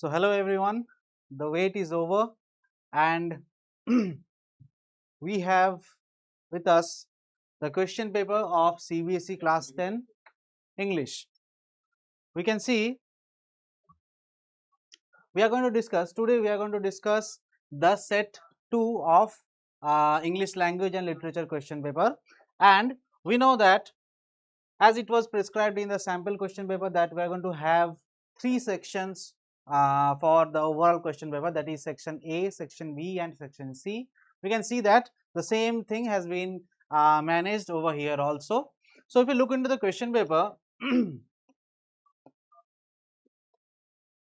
So hello everyone, the wait is over and we have with us the question paper of CBSE class 10 English. We can see we are going to discuss the set 2 of English language and literature question paper, and we know that as it was prescribed in the sample question paper that we are going to have 3 sections for the overall question paper, that is section A, section B and section C. We can see that the same thing has been managed over here also. So if you look into the question paper,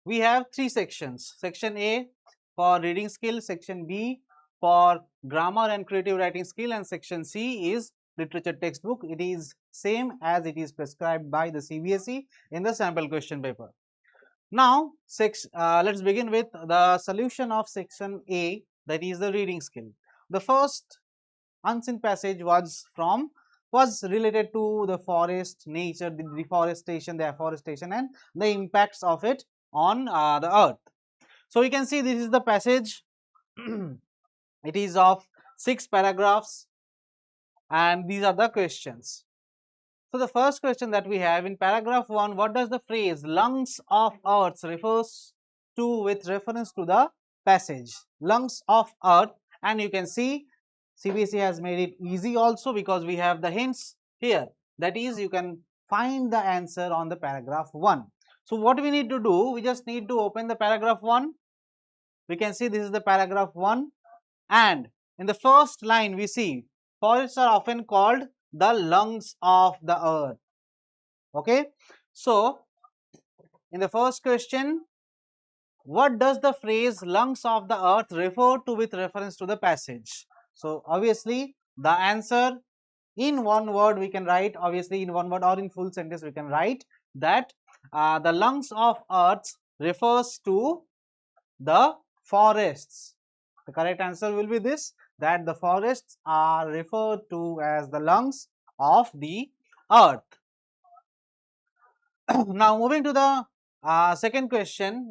we have 3 sections. Section A for reading skill, section B for grammar and creative writing skill, and section C is literature textbook. It is same as it is prescribed by the CBSE in the sample question paper. Now let's begin with the solution of section A, that is the reading skill. The first unseen passage was related to the forest, nature, the deforestation, the afforestation and the impacts of it on the earth. So we can see this is the passage. It is of 6 paragraphs and these are the questions. So the first question that we have in paragraph 1, what does the phrase lungs of earth refers to with reference to the passage? Lungs of earth, and you can see CBSE has made it easy also because we have the hints here. That is, you can find the answer on the paragraph 1. So what we need to do, we just need to open the paragraph 1. We can see this is the paragraph 1, and in the first line we see forests are often called the lungs of the earth. Okay, so in the first question, what does the phrase lungs of the earth refer to with reference to the passage? So obviously the answer in one word we can write, obviously in one word or in full sentence we can write that the lungs of earth refers to the forests. The correct answer will be this, that the forests are referred to as the lungs of the earth. Now moving to the second question.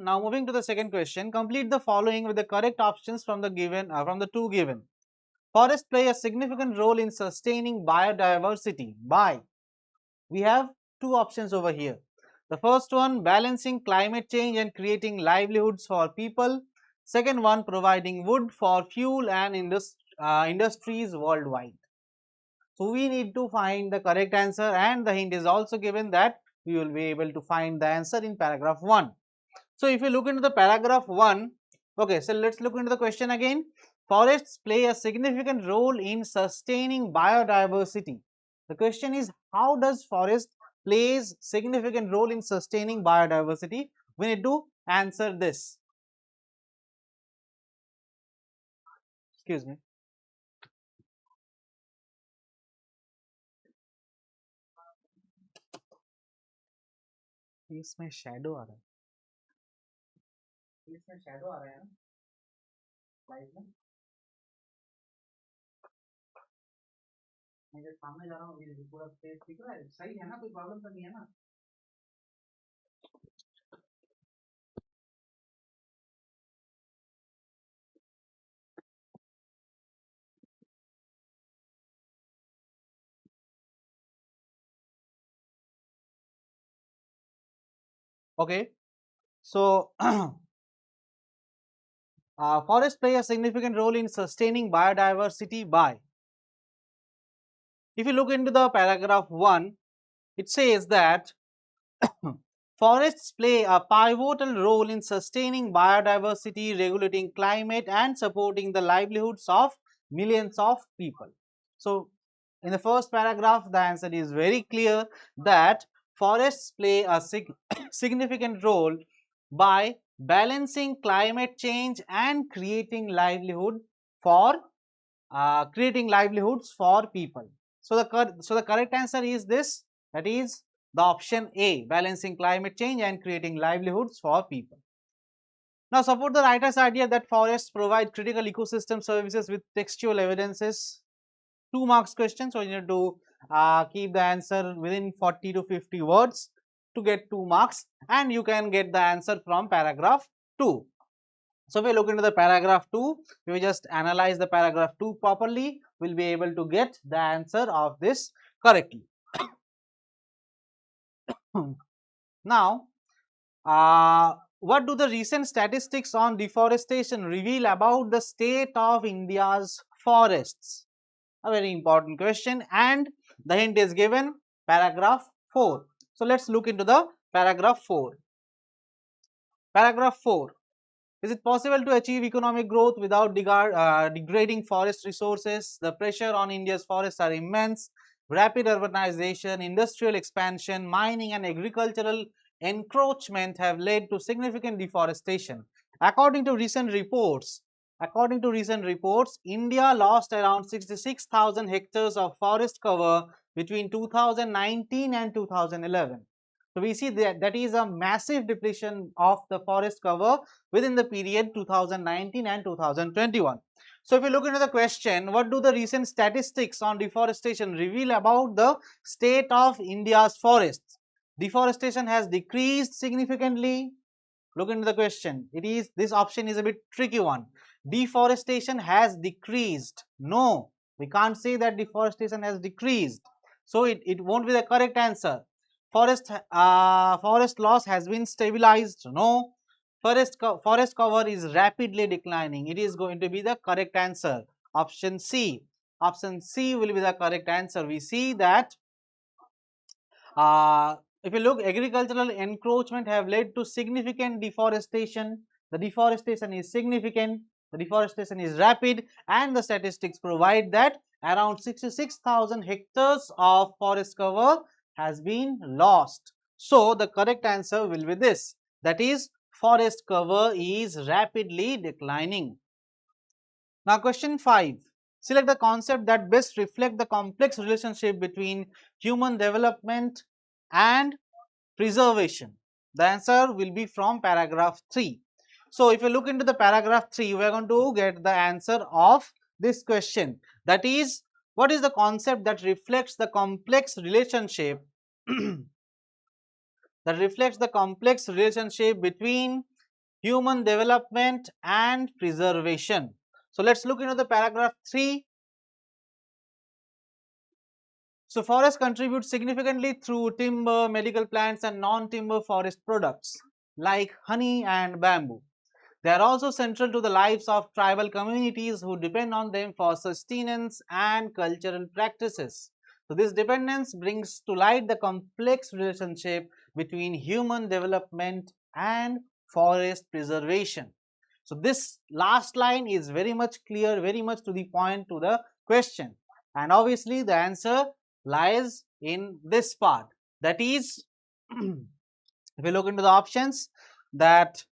Complete the following with the correct options from the two given. Forests play a significant role in sustaining biodiversity by. We have 2 options over here. The first one, balancing climate change and creating livelihoods for people. Second one, providing wood for fuel and industries worldwide. So we need to find the correct answer, and the hint is also given that we will be able to find the answer in paragraph 1. So if you look into the paragraph 1, okay, so let's look into the question again. Forests play a significant role in sustaining biodiversity. The question is, how does forest plays significant role in sustaining biodiversity? We need to answer this. Excuse me. इसमें shadow आ रहा है, इसमें shadow आ रहा है ना light में, मैं जब सामने जा रहा हूँ ये पूरा स्पेस दिख रहा है, सही है ना, कोई प्रॉब्लम तो नहीं है ना? Okay, so forests play a significant role in sustaining biodiversity by. If you look into the paragraph 1, it says that forests play a pivotal role in sustaining biodiversity, regulating climate and supporting the livelihoods of millions of people. So, in the first paragraph, the answer is very clear that forests play a significant role by balancing climate change and creating livelihood for livelihoods for people. So the correct answer is this, that is the option A, balancing climate change and creating livelihoods for people. Now support the writer's idea that forests provide critical ecosystem services with textual evidences. 2 marks question, so you need to keep the answer within 40 to 50 words to get 2 marks, and you can get the answer from paragraph 2. So, if we look into the paragraph 2, if we just analyze the paragraph 2 properly, we will be able to get the answer of this correctly. Now, what do the recent statistics on deforestation reveal about the state of India's forests? A very important question, and the hint is given paragraph 4. So, let us look into the paragraph 4. Paragraph 4. Is it possible to achieve economic growth without degrading forest resources? The pressure on India's forests are immense. Rapid urbanization, industrial expansion, mining and agricultural encroachment have led to significant deforestation. According to recent reports, India lost around 66,000 hectares of forest cover between 2019 and 2011. So, we see that that is a massive depletion of the forest cover within the period 2019 and 2021. So, if you look into the question, what do the recent statistics on deforestation reveal about the state of India's forests? Deforestation has decreased significantly. Look into the question. This option is a bit tricky one. Deforestation has decreased. No, we can't say that deforestation has decreased. So, it won't be the correct answer. Forest loss has been stabilized. No. Forest cover is rapidly declining. It is going to be the correct answer. Option C. Option C will be the correct answer. We see that if you look, agricultural encroachment have led to significant deforestation. The deforestation is significant, the deforestation is rapid, and the statistics provide that around 66,000 hectares of forest cover has been lost. So, the correct answer will be this, that is, forest cover is rapidly declining. Now, question 5. Select the concept that best reflect the complex relationship between human development and preservation. The answer will be from paragraph 3. So, if you look into the paragraph 3, we are going to get the answer of this question. That is, what is the concept that reflects the complex relationship between human development and preservation? So, let us look into the paragraph 3. So, forests contribute significantly through timber, medical plants and non-timber forest products like honey and bamboo. They are also central to the lives of tribal communities who depend on them for sustenance and cultural practices. So, this dependence brings to light the complex relationship between human development and forest preservation. So, this last line is very much clear, very much to the point to the question, and obviously the answer lies in this part, that is if we look into the options, that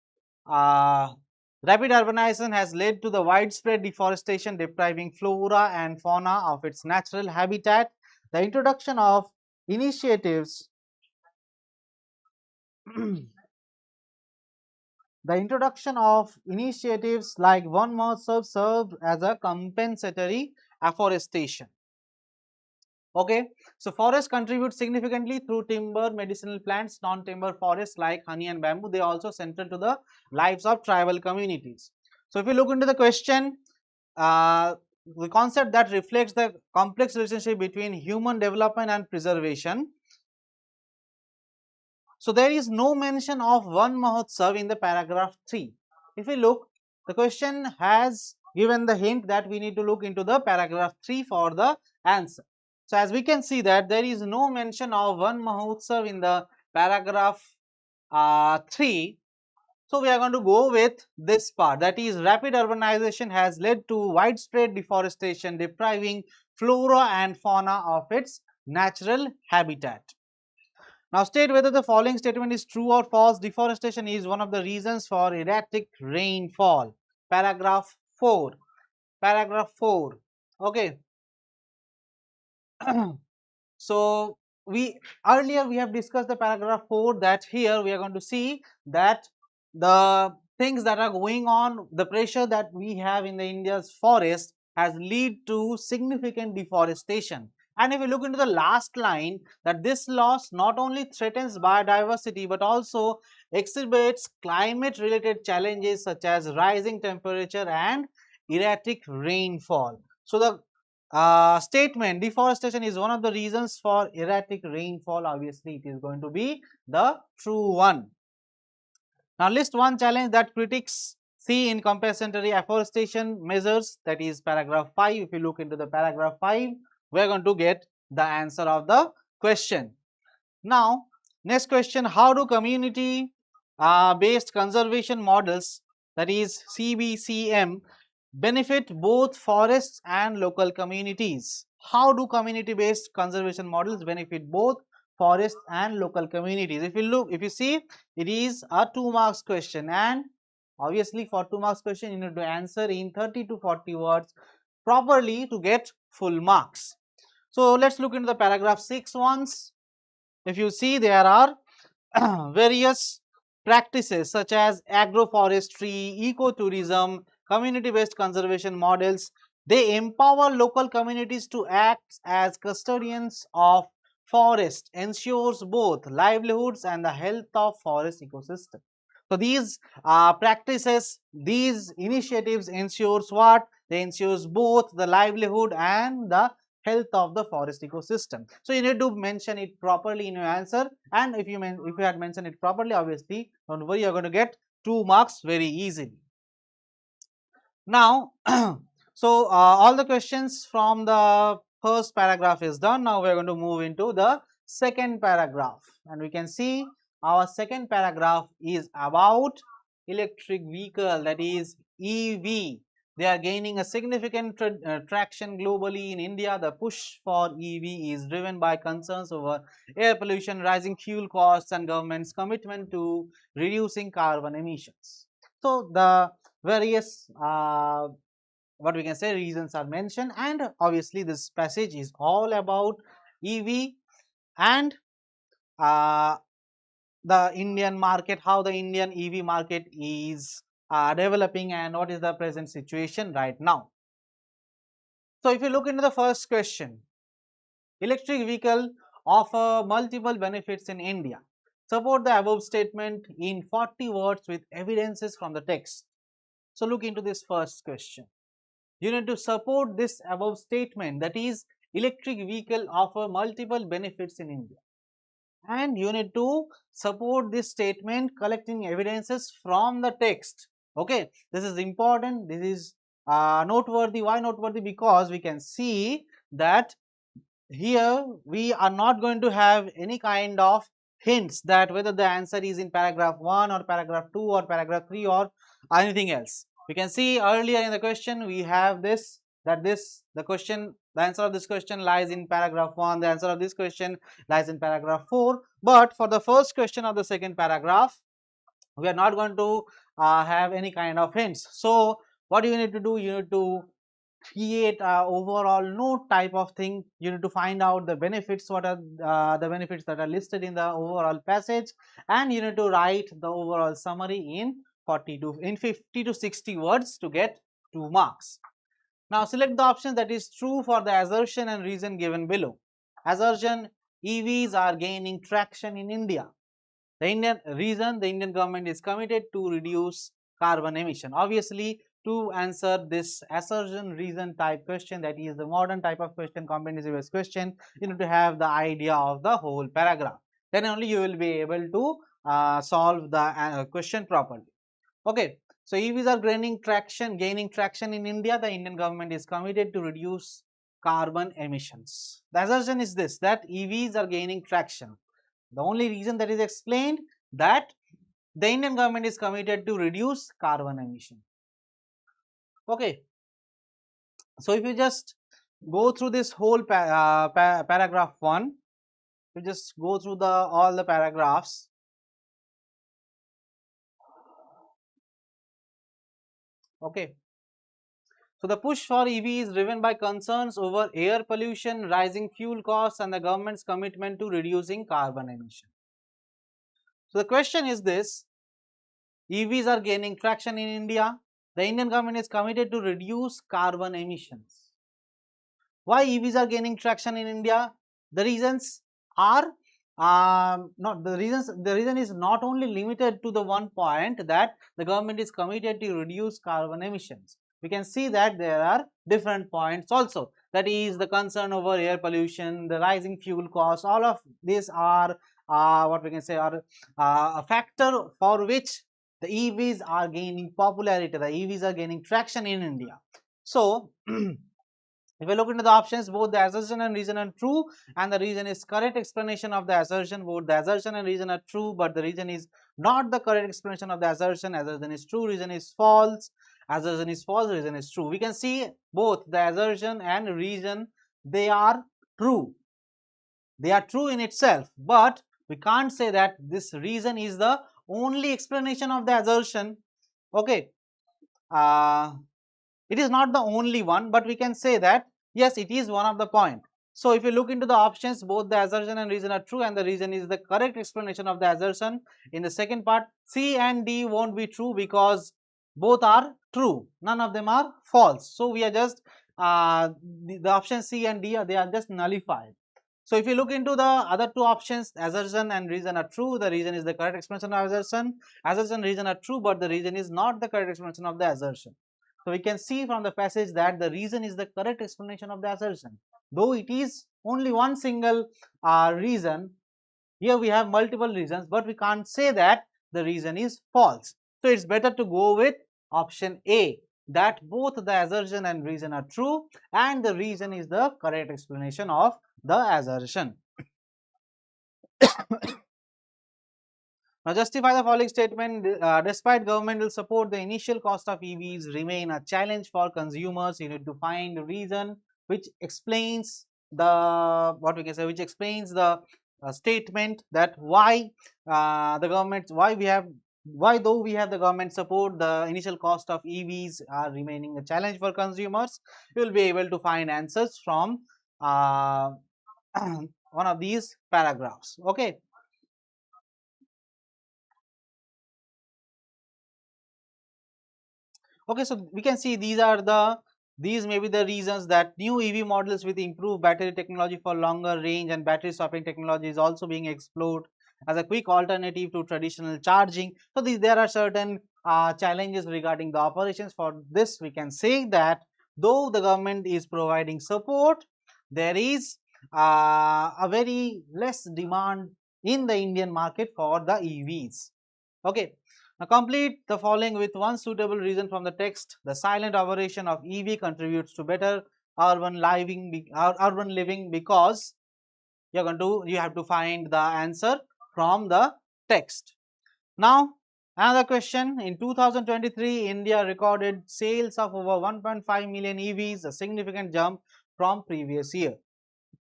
rapid urbanization has led to the widespread deforestation depriving flora and fauna of its natural habitat. The introduction of initiatives like One Mahotsav serve as a compensatory afforestation. Okay, so forests contribute significantly through timber, medicinal plants, non-timber forests like honey and bamboo. They are also central to the lives of tribal communities. So, if you look into the question, the concept that reflects the complex relationship between human development and preservation. So, there is no mention of One Mahotsav in the paragraph 3. If we look, the question has given the hint that we need to look into the paragraph 3 for the answer. So, as we can see that there is no mention of One Mahotsav in the paragraph 3. So, we are going to go with this part, that is, rapid urbanization has led to widespread deforestation depriving flora and fauna of its natural habitat. Now, state whether the following statement is true or false. Deforestation is one of the reasons for erratic rainfall. Paragraph 4. Paragraph 4. Okay. So, earlier we have discussed the paragraph 4, that here we are going to see that the things that are going on, the pressure that we have in the India's forest has led to significant deforestation, And if you look into the last line, that this loss not only threatens biodiversity but also exhibits climate related challenges such as rising temperature and erratic rainfall. So the statement deforestation is one of the reasons for erratic rainfall, obviously it is going to be the true one. Now list one challenge that critics see in compensatory afforestation measures, that is paragraph 5. If you look into the paragraph 5, we are going to get the answer of the question. Now next question, how do community based conservation models, that is CBCM, benefit both forests and local communities? How do community based conservation models benefit both forests and local communities? If you look, if you see, it is a 2 marks question, and obviously for 2 marks question you need to answer in 30 to 40 words properly to get full marks. So let's look into the paragraph 6 once. If you see, there are various practices such as agroforestry, ecotourism, community-based conservation models. They empower local communities to act as custodians of forest, ensures both livelihoods and the health of forest ecosystem. So these practices, these initiatives ensures what? They ensures both the livelihood and the health of the forest ecosystem. So you need to mention it properly in your answer, and if you had mentioned it properly, obviously don't worry, you're going to get 2 marks very easily. Now so all the questions from the first paragraph is done. Now we're going to move into the second paragraph, and we can see our second paragraph is about electric vehicle, that is EV. They are gaining a significant traction globally. In India, the push for EV is driven by concerns over air pollution, rising fuel costs, and government's commitment to reducing carbon emissions. So the various what we can say reasons are mentioned, and obviously this passage is all about EV and uh, the Indian market, how the Indian EV market is developing and what is the present situation right now. So if you look into the first question, electric vehicle offer multiple benefits in India. Support the above statement in 40 words with evidences from the text. So look into this first question. You need to support this above statement, that is electric vehicle offer multiple benefits in India, and you need to support this statement collecting evidences from the text. Okay, this is important, this is noteworthy. Why noteworthy? Because we can see that here we are not going to have any kind of hints that whether the answer is in paragraph 1 or paragraph 2 or paragraph 3 or anything else. We can see earlier in the question we have this, that this the question, the answer of this question lies in paragraph 1, the answer of this question lies in paragraph 4, but for the first question of the second paragraph we are not going to have any kind of hints. So what you need to do, you need to create a overall note type of thing. You need to find out the benefits, what are the benefits that are listed in the overall passage, and you need to write the overall summary in 50 to 60 words to get 2 marks. Now select the option that is true for the assertion and reason given below. Assertion: EVs are gaining traction in India. The Indian government is committed to reduce carbon emission. Obviously, to answer this assertion reason type question, that is the modern type of question, competency based question, you need to have the idea of the whole paragraph. Then only you will be able to solve the question properly. Okay, so EVs are gaining traction in India. The Indian government is committed to reduce carbon emissions. The assertion is this, that EVs are gaining traction. The only reason that is explained, that the Indian government is committed to reduce carbon emission. Okay, so if you just go through this whole paragraph 1, you just go through the all the paragraphs. Okay, so the push for EV is driven by concerns over air pollution, rising fuel costs, and the government's commitment to reducing carbon emission. So the question is this: EVs are gaining traction in India. The Indian government is committed to reduce carbon emissions. Why EVs are gaining traction in India? The reasons are not the reasons. The reason is not only limited to the one point that the government is committed to reduce carbon emissions. We can see that there are different points also. That is the concern over air pollution, the rising fuel costs. All of these are what we can say are a factor for which the EVs are gaining popularity. The EVs are gaining traction in India. So if we look into the options, both the assertion and reason are true, and the reason is correct explanation of the assertion. Both the assertion and reason are true, but the reason is not the correct explanation of the assertion. Assertion is true, reason is false. Assertion is false, reason is true. We can see both the assertion and reason, they are true. They are true in itself, but we can't say that this reason is the only explanation of the assertion. Okay. Uh, it is not the only one, but we can say that yes, it is one of the point. So if you look into the options, both the assertion and reason are true, and the reason is the correct explanation of the assertion. In the second part, C and D won't be true because both are true, none of them are false. So we are just the option C and D, they are just nullified. So if you look into the other two options, assertion and reason are true, the reason is the correct explanation of assertion. Assertion and reason are true, but the reason is not the correct explanation of the assertion. So we can see from the passage that the reason is the correct explanation of the assertion. Though it is only one single reason, here we have multiple reasons, but we can't say that the reason is false. So it's better to go with option A, that both the assertion and reason are true, and the reason is the correct explanation of the assertion. Now justify the following statement. Despite governmental support, the initial cost of EVs remain a challenge for consumers. You need to find a reason which explains the what we can say, which explains the statement that why the government, why though we have the government support, the initial cost of EVs are remaining a challenge for consumers. You will be able to find answers from one of these paragraphs. Okay. Okay, so we can see these may be the reasons that new EV models with improved battery technology for longer range and battery swapping technology is also being explored as a quick alternative to traditional charging. So there are certain challenges regarding the operations. For this, we can say that though the government is providing support, there is a very less demand in the Indian market for the EVs. Okay. Now complete the following with one suitable reason from the text. The silent operation of EV contributes to better urban living because you have to find the answer from the text. Now another question. In 2023, India recorded sales of over 1.5 million EVs, a significant jump from previous year.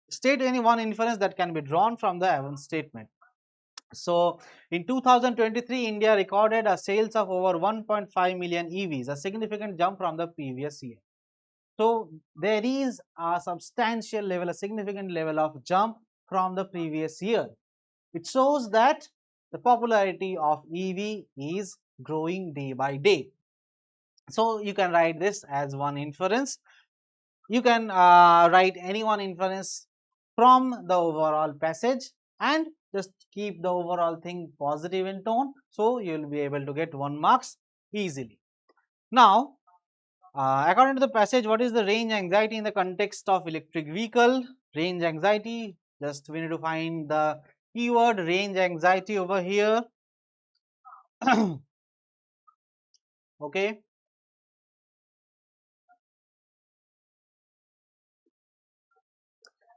State any one inference that can be drawn from the above statement. So in 2023, India recorded a sales of over 1.5 million EVs, a significant jump from the previous year. So there is a substantial level, a significant level of jump from the previous year. It shows that the popularity of EV is growing day by day. So you can write this as one inference. You can write any one inference from the overall passage and just keep the overall thing positive in tone, so you will be able to get 1 marks easily. Now according to the passage, what is the range anxiety in the context of electric vehicle? Range anxiety, just we need to find the keyword range anxiety over here. Okay.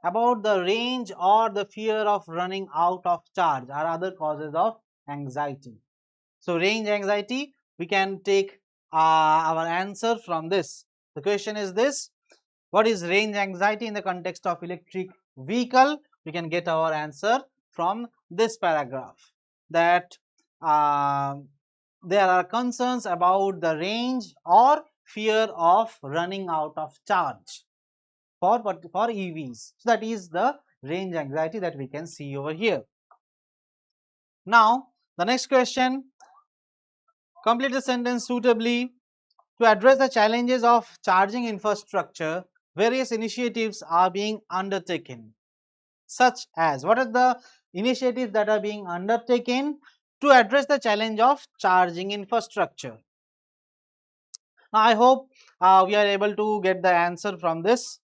About the range or the fear of running out of charge are other causes of anxiety. So range anxiety, we can take our answer from this. The question is this: what is range anxiety in the context of electric vehicle? We can get our answer from this paragraph, that there are concerns about the range or fear of running out of charge for EVs. So that is the range anxiety that we can see over here. Now the next question, complete the sentence suitably. To address the challenges of charging infrastructure, various initiatives are being undertaken, such as what are the initiatives that are being undertaken to address the challenge of charging infrastructure. Now, I hope we are able to get the answer from this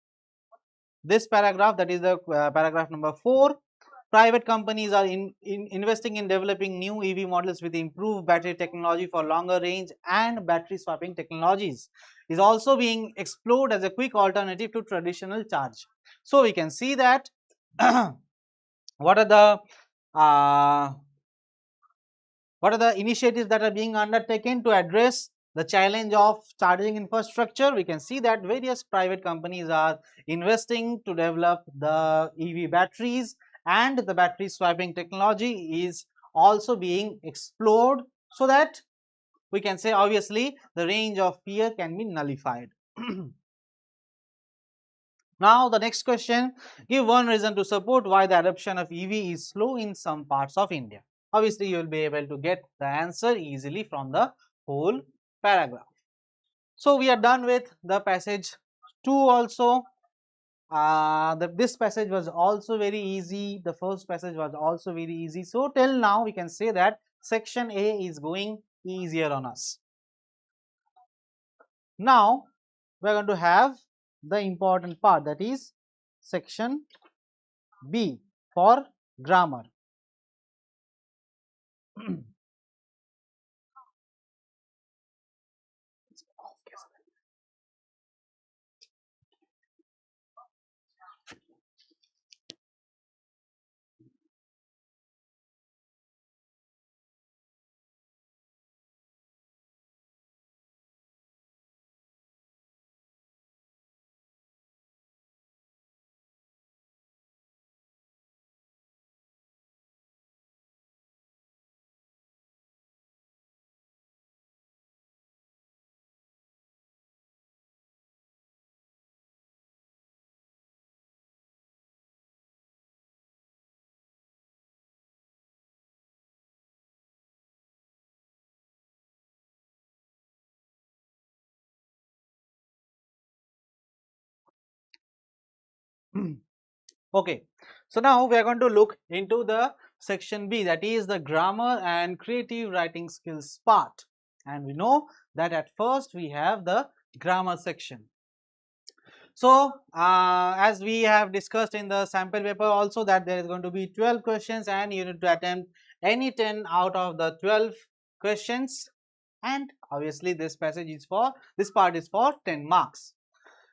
paragraph, that is the paragraph number 4. Private companies are investing in developing new EV models with improved battery technology for longer range, and battery swapping technologies is also being explored as a quick alternative to traditional charge. So we can see that what are the uh, initiatives that are being undertaken to address the challenge of charging infrastructure. We can see that various private companies are investing to develop the EV batteries, and the battery swapping technology is also being explored, so that we can say obviously the range of fear can be nullified. Now the next question, give one reason to support why the adoption of EV is slow in some parts of India. Obviously you will be able to get the answer easily from the whole paragraph. So we are done with the passage 2 also. This passage was also very easy. The first passage was also very easy. So till now we can say that section A is going easier on us. Now we are going to have the important part, that is section B for grammar. Okay, so now we are going to look into the section B, that is the grammar and creative writing skills part. And we know that at first we have the grammar section. So as we have discussed in the sample paper also, that there is going to be 12 questions and you need to attempt any 10 out of the 12 questions, and obviously this part is for 10 marks.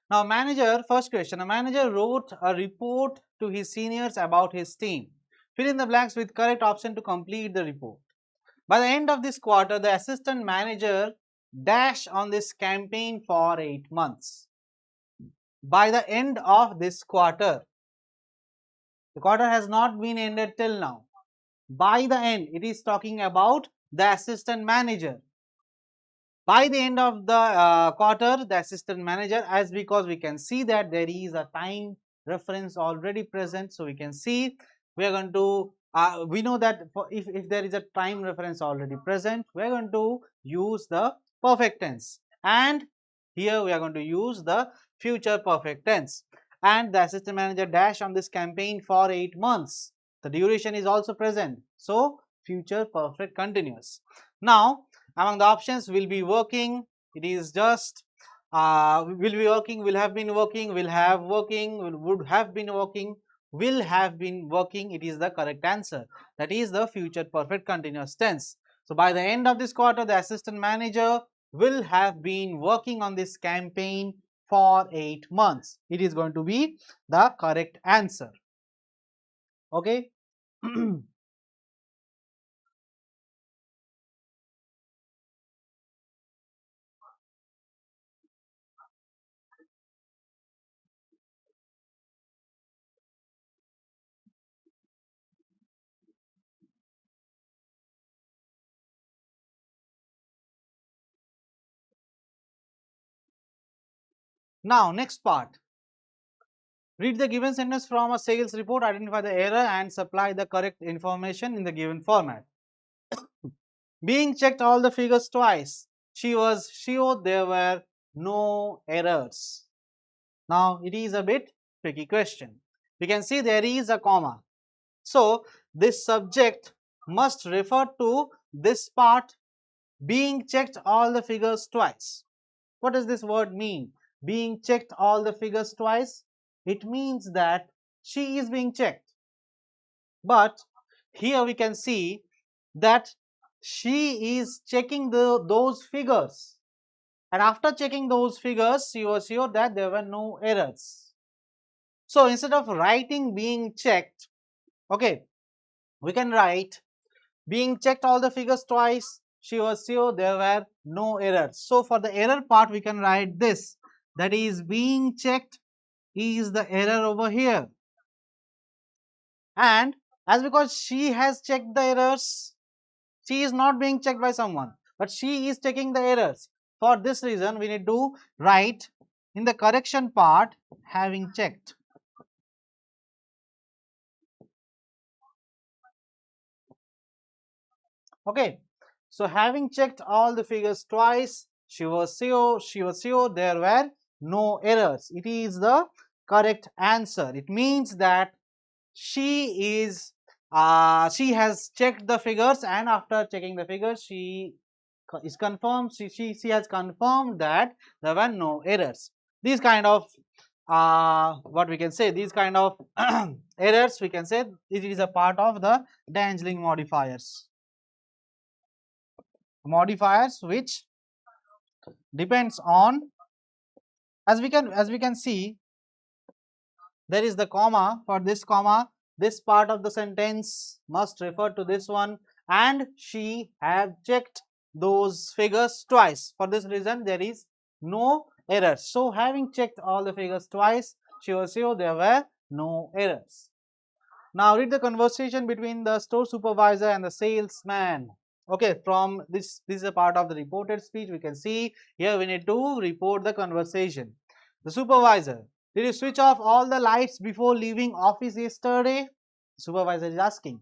Now manager, first question, a manager wrote a report to his seniors about his team. Fill in the blanks with correct option to complete the report. By the end of this quarter, the assistant manager dash on this campaign for 8 months. By the end of this quarter, the quarter has not been ended till now. By the end, it is talking about the assistant manager. By the end of the quarter, the assistant manager, as because we can see that there is a time reference already present, so we can see we are going to we know that if there is a time reference already present, we are going to use the perfect tense, and here we are going to use the future perfect tense. And the assistant manager dash on this campaign for 8 months. The duration is also present, so future perfect continuous. Now among the options, will be working, it is just will be working, will have been working, will have working, would have been working, will have been working. It is the correct answer. That is the future perfect continuous tense. So by the end of this quarter, the assistant manager will have been working on this campaign for 8 months. It is going to be the correct answer. Okay. Now next part. Read the given sentence from a sales report, identify the error and supply the correct information in the given format. Being checked all the figures twice, she was sure there were no errors. Now it is a bit tricky question. We can see there is a comma. So this subject must refer to this part, being checked all the figures twice. What does this word mean? Being checked all the figures twice? It means that she is being checked. But here we can see that she is checking those figures. And after checking those figures, she was sure that there were no errors. So instead of writing being checked, okay, we can write being checked all the figures twice, she was sure there were no errors. So for the error part, we can write this, that is being checked is the error over here. And as because she has checked the errors, she is not being checked by someone, but she is checking the errors. For this reason, we need to write in the correction part having checked. Okay, so having checked all the figures twice, she was sure there were no errors. It is the correct answer. It means that she has checked the figures, and after checking the figures, is confirmed. She has confirmed that there were no errors. These kind of what we can say, these kind of errors, we can say it is a part of the Dangling modifiers which depends on, as we can see, there is the comma. For this comma, this part of the sentence must refer to this one, and she have checked those figures twice. For this reason, there is no errors. So having checked all the figures twice, she was sure there were no errors. Now read the conversation between the store supervisor and the salesman. Okay, from this is a part of the reported speech. We can see here we need to report the conversation. The supervisor: did you switch off all the lights before leaving office yesterday? The supervisor is asking.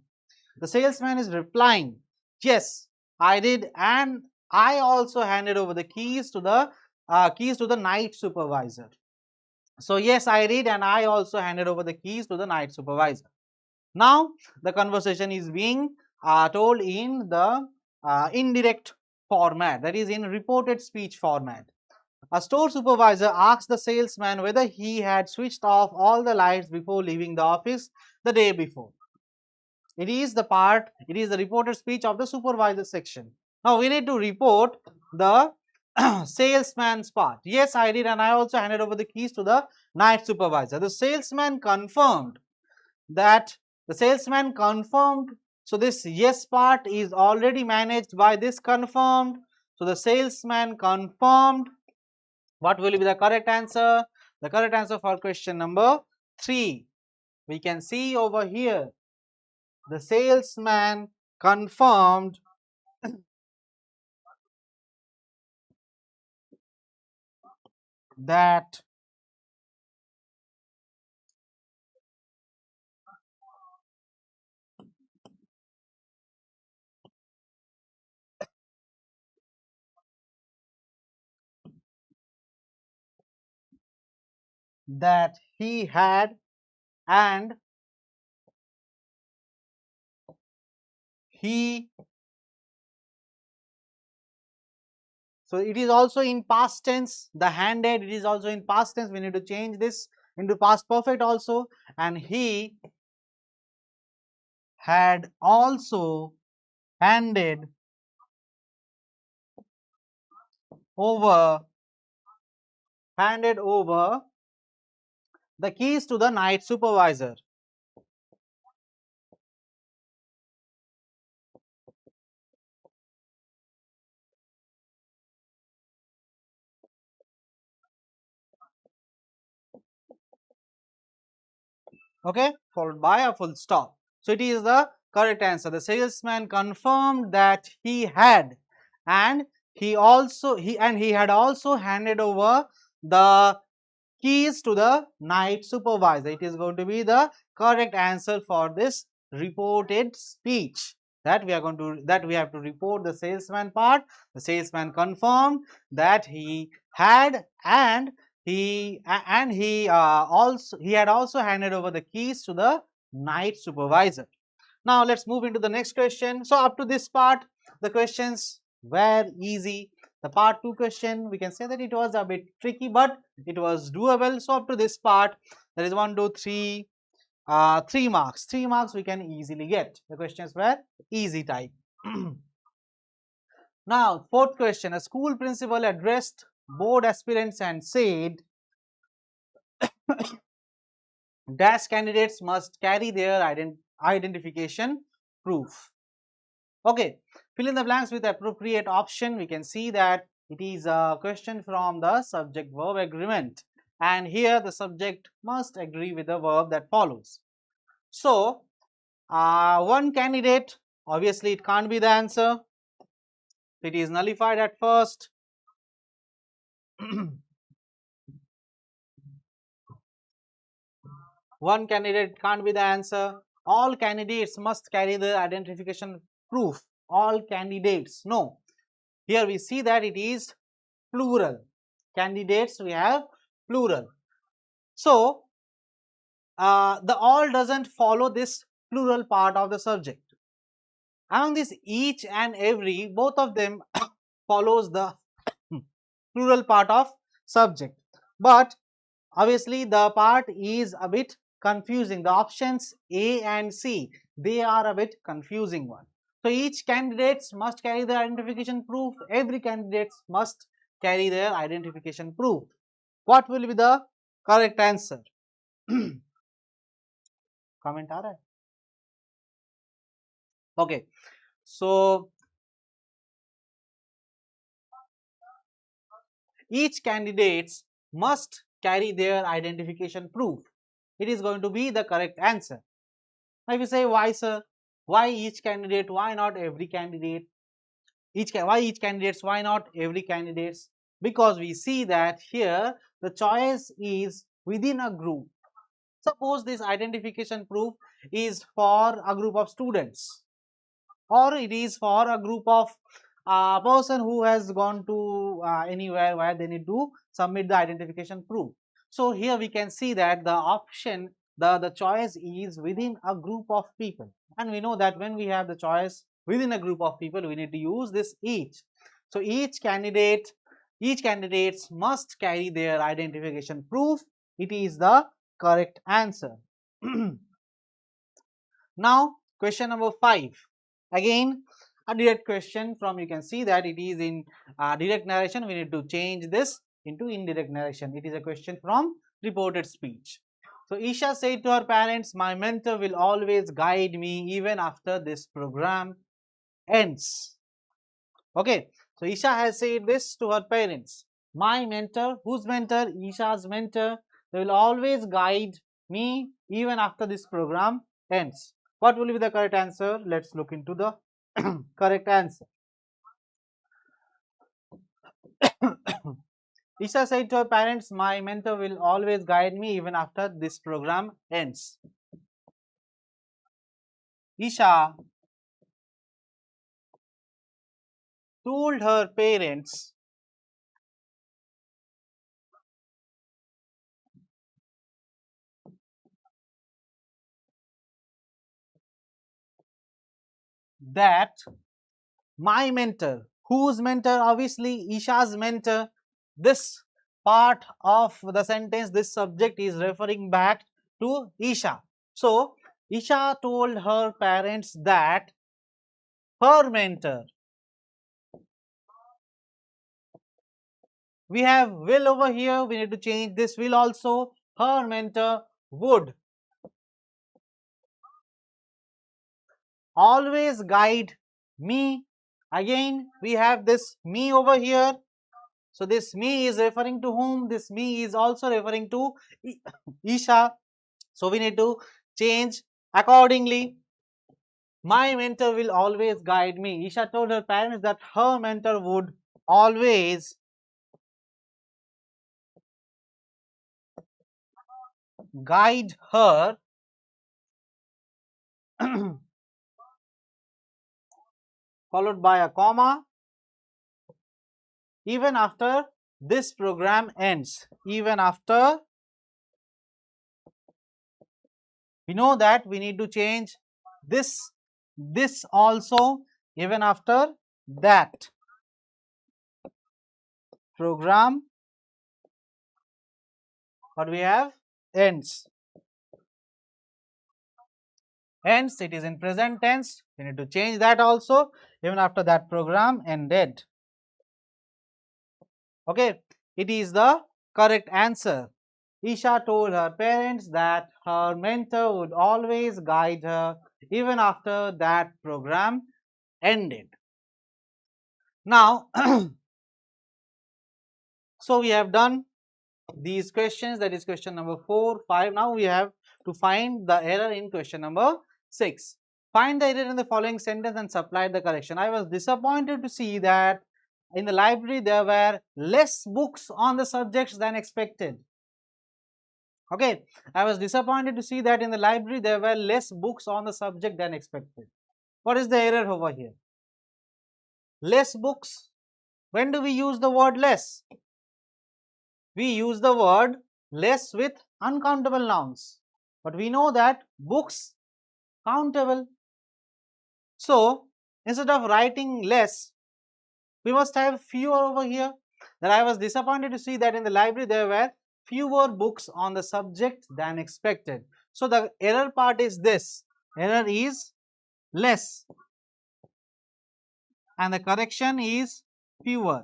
The salesman is replying, yes, I did, and I also handed over the keys to the night supervisor. So yes, I did, and I also handed over the keys to the night supervisor. Now the conversation is being told in the indirect format, that is in reported speech format. A store supervisor asked the salesman whether he had switched off all the lights before leaving the office the day before. It is the reported speech of the supervisor section. Now we need to report the salesman's part. Yes, I did, and I also handed over the keys to the night supervisor. The salesman confirmed that the salesman confirmed. So this yes part is already managed by this confirmed. So the salesman confirmed. What will be the correct answer? The correct answer for question number 3. We can see over here, the salesman confirmed that he had, and he, so it is also in past tense. The handed, it is also in past tense. We need to change this into past perfect also. And he had also handed over the keys to the night supervisor. Okay, followed by a full stop. So it is the correct answer. The salesman confirmed that he had, and he had also handed over the keys to the night supervisor. It is going to be the correct answer for this reported speech, that we have to report the salesman part. The salesman confirmed that he had, and He had also handed over the keys to the night supervisor. Now let's move into the next question. So up to this part, the questions were easy. The part 2 question, we can say that it was a bit tricky, but it was doable. So up to this part, there is 1, 2, 3, 3 marks. 3 marks we can easily get. The questions were easy type. Now, fourth question, a school principal addressed board aspirants and said, dash candidates must carry their identification proof. Okay, fill in the blanks with appropriate option. We can see that it is a question from the subject verb agreement, and here the subject must agree with the verb that follows. So, one candidate, obviously it can't be the answer. It is nullified at first. One candidate can't be the answer. All candidates must carry the identification proof. All candidates. No. Here we see that it is plural. Candidates we have plural. So, the all doesn't follow this plural part of the subject. Among this each and every, both of them follows the plural part of subject. But obviously the part is a bit confusing. The options A and C, they are a bit confusing one. So each candidates must carry their identification proof. Every candidates must carry their identification proof. What will be the correct answer? Comment आ रहा है? Okay. So each candidates must carry their identification proof. It is going to be the correct answer. Now if you say, why sir? Why each candidate? Why not every candidate? Why each candidates? Why not every candidates? Because we see that here the choice is within a group. Suppose this identification proof is for a group of students, or it is for a group of person who has gone to anywhere where they need to submit the identification proof. So here we can see that the option, the choice is within a group of people, and we know that when we have the choice within a group of people, we need to use this each. So each candidates must carry their identification proof. It is the correct answer. Now question number 5, again a direct question from, you can see that it is in direct narration. We need to change this into indirect narration. It is a question from reported speech. So Isha said to her parents, my mentor will always guide me even after this program ends. Okay, so Isha has said this to her parents. My mentor, whose mentor? Isha's mentor. They will always guide me even after this program ends. What will be the correct answer? Let's look into the correct answer. Isha said to her parents, my mentor will always guide me even after this program ends. Isha told her parents that my mentor, whose mentor? Obviously Isha's mentor. This part of the sentence, this subject is referring back to Isha. So Isha told her parents that her mentor, we have will over here, we need to change this will also. Her mentor would always guide me. Again we have this me over here. So this me is referring to whom? This me is also referring to Isha. So we need to change accordingly. My mentor will always guide me. Isha told her parents that her mentor would always guide her followed by a comma even after this program ends. Even after, we know that we need to change this also. Even after that program, what we have, ends. Hence it is in present tense. We need to change that also. Even after that program ended. Okay, it is the correct answer. Isha told her parents that her mentor would always guide her even after that program ended. Now, so we have done these questions, that is question number 4, 5. Now we have to find the error in question number 6. Find the error in the following sentence and supply the correction. I was disappointed to see that in the library there were less books on the subjects than expected. Okay, I was disappointed to see that in the library there were less books on the subject than expected. What is the error over here? Less books. When do we use the word less? We use the word less with uncountable nouns. But we know that books countable. So instead of writing less, we must have fewer over here. That I was disappointed to see that in the library there were fewer books on the subject than expected. So the error part is this. Error is less and the correction is fewer.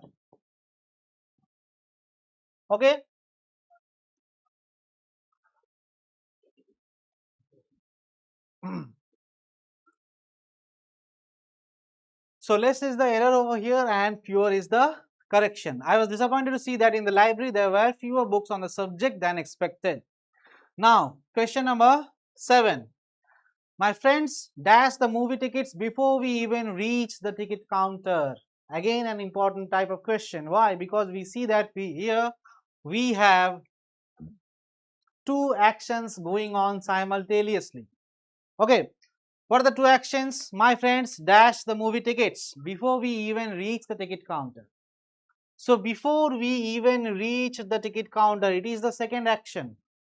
Okay. So less is the error over here and fewer is the correction. I was disappointed to see that in the library there were fewer books on the subject than expected. Now, question number 7. My friends dashed the movie tickets before we even reached the ticket counter. Again an important type of question. Why? Because we see that here we have two actions going on simultaneously. Okay, what are the two actions? My friends dashed the movie tickets before we even reached the ticket counter. So before we even reach the ticket counter, it is the second action.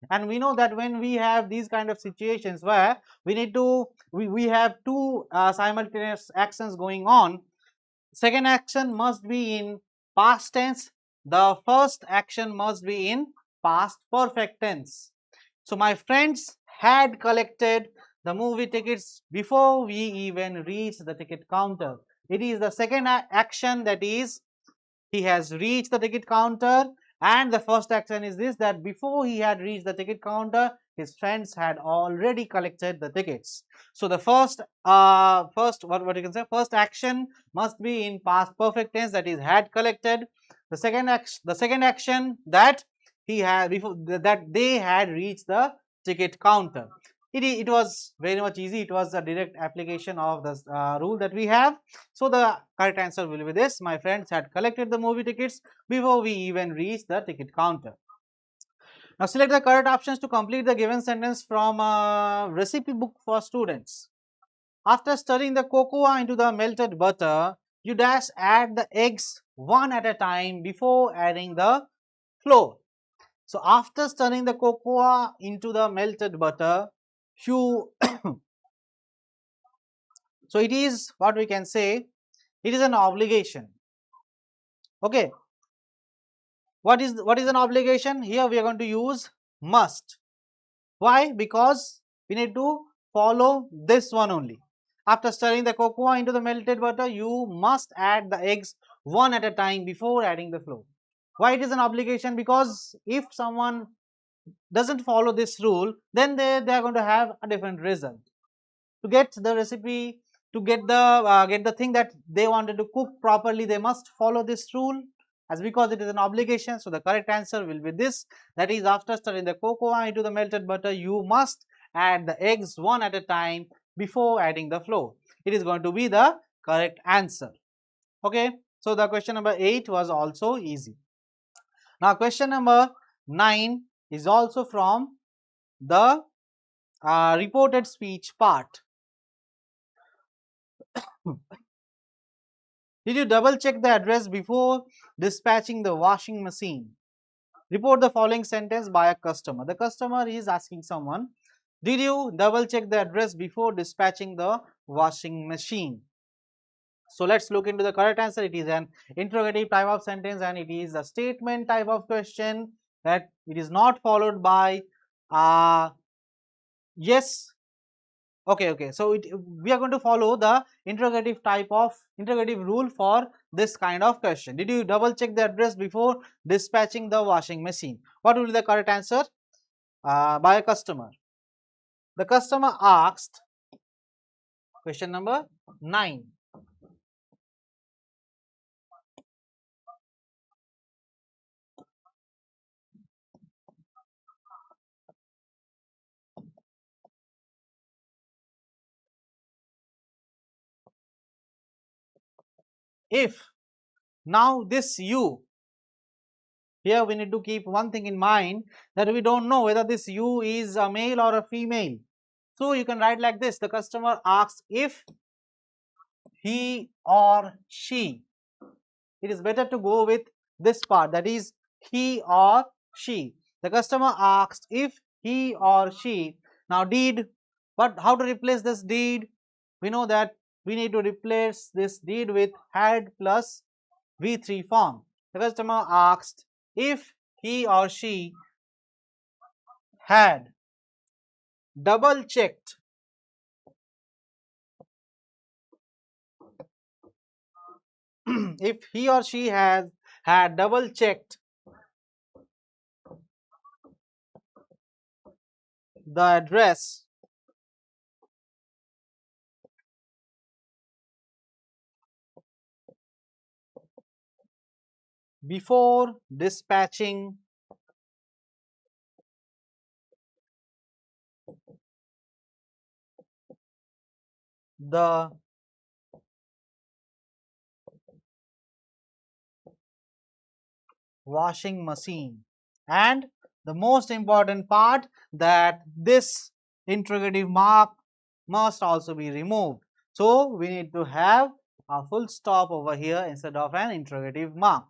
And we know that when we have these kind of situations where we need to, we have two simultaneous actions going on, second action must be in past tense, the first action must be in past perfect tense. So my friends had collected the movie tickets before we even reached the ticket counter. It is the second action, that is he has reached the ticket counter, and the first action is this, that before he had reached the ticket counter his friends had already collected the tickets. So the first what you can say, first action must be in past perfect tense, that is had collected. The second action, that he had before that they had reached the ticket counter. It was very much easy. It was a direct application of the rule that we have. So the correct answer will be this. My friends had collected the movie tickets before we even reached the ticket counter. Now select the correct options to complete the given sentence from a recipe book for students. After stirring the cocoa into the melted butter, you dash add the eggs one at a time before adding the flour. So after stirring the cocoa into the melted butter, you so it is what we can say, it is an obligation. Okay, what is an obligation? Here we are going to use must. Why? Because we need to follow this one only. After stirring the cocoa into the melted butter, you must add the eggs one at a time before adding the flour. Why it is an obligation? Because if someone doesn't follow this rule, then they are going to have a different result. To get the recipe, to get the thing that they wanted to cook properly, they must follow this rule, as because it is an obligation. So the correct answer will be this, that is after stirring the cocoa into the melted butter, you must add the eggs one at a time before adding the flour. It is going to be the correct answer. Okay, so the question number 8 was also easy. Now question number 9 is also from the reported speech part. Did you double check the address before dispatching the washing machine? Report the following sentence by a customer. The customer is asking someone, did you double check the address before dispatching the washing machine? So let's look into the correct answer. It is an interrogative type of sentence and it is a statement type of question, that it is not followed by yes. Okay. So we are going to follow the interrogative type of interrogative rule for this kind of question. Did you double check the address before dispatching the washing machine? What will be the correct answer? By a customer. The customer asked, question number 9. If now this you, here we need to keep one thing in mind, that we don't know whether this you is a male or a female. So you can write like this: the customer asks if he or she. It is better to go with this part, that is he or she. The customer asked if he or she. Now did, but how to replace this did? We know that we need to replace this did with had plus V3 form. The customer asked if he or she had double checked if he or she has had double checked the address before dispatching the washing machine. And the most important part, that this interrogative mark must also be removed. So we need to have a full stop over here instead of an interrogative mark.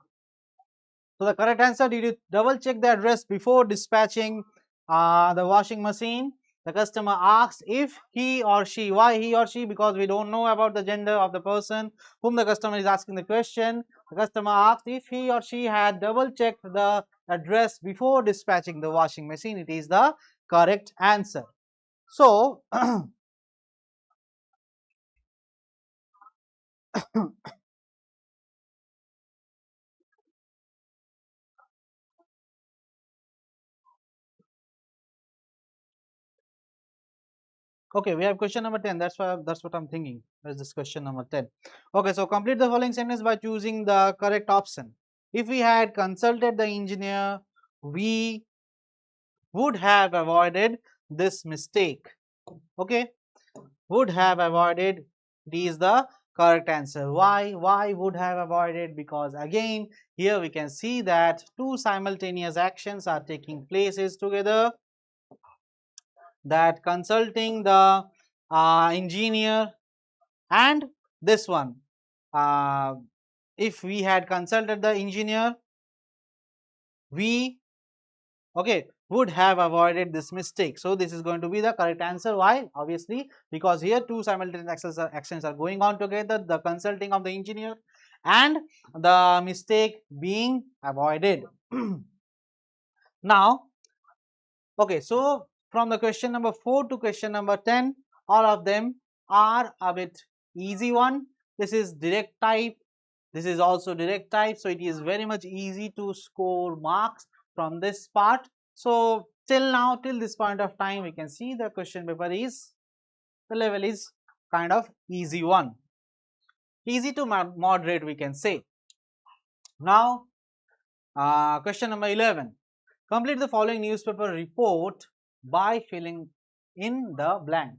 So the correct answer, did you double check the address before dispatching the washing machine? The customer asks if he or she. Why he or she? Because we don't know about the gender of the person whom the customer is asking the question. The customer asked if he or she had double checked the address before dispatching the washing machine. It is the correct answer. So okay, we have question number 10. That's what I'm thinking. That's this question number 10. Okay, so complete the following sentence by choosing the correct option. If we had consulted the engineer, we would have avoided this mistake. Okay, would have avoided, it is the correct answer. Why would have avoided? Because again, here we can see that two simultaneous actions are taking places together, that consulting the engineer and this one. Uh, if we had consulted the engineer, we would have avoided this mistake. So this is going to be the correct answer. Why? Obviously, because here two simultaneous actions are going on together, the consulting of the engineer and the mistake being avoided. Now, so from the question number 4 to question number 10, all of them are a bit easy one. This is direct type. This is also direct type. So it is very much easy to score marks from this part. So till now, till this point of time, we can see the question paper is, the level is kind of easy one. Easy to moderate, we can say. Now, question number 11. Complete the following newspaper report by filling in the blank.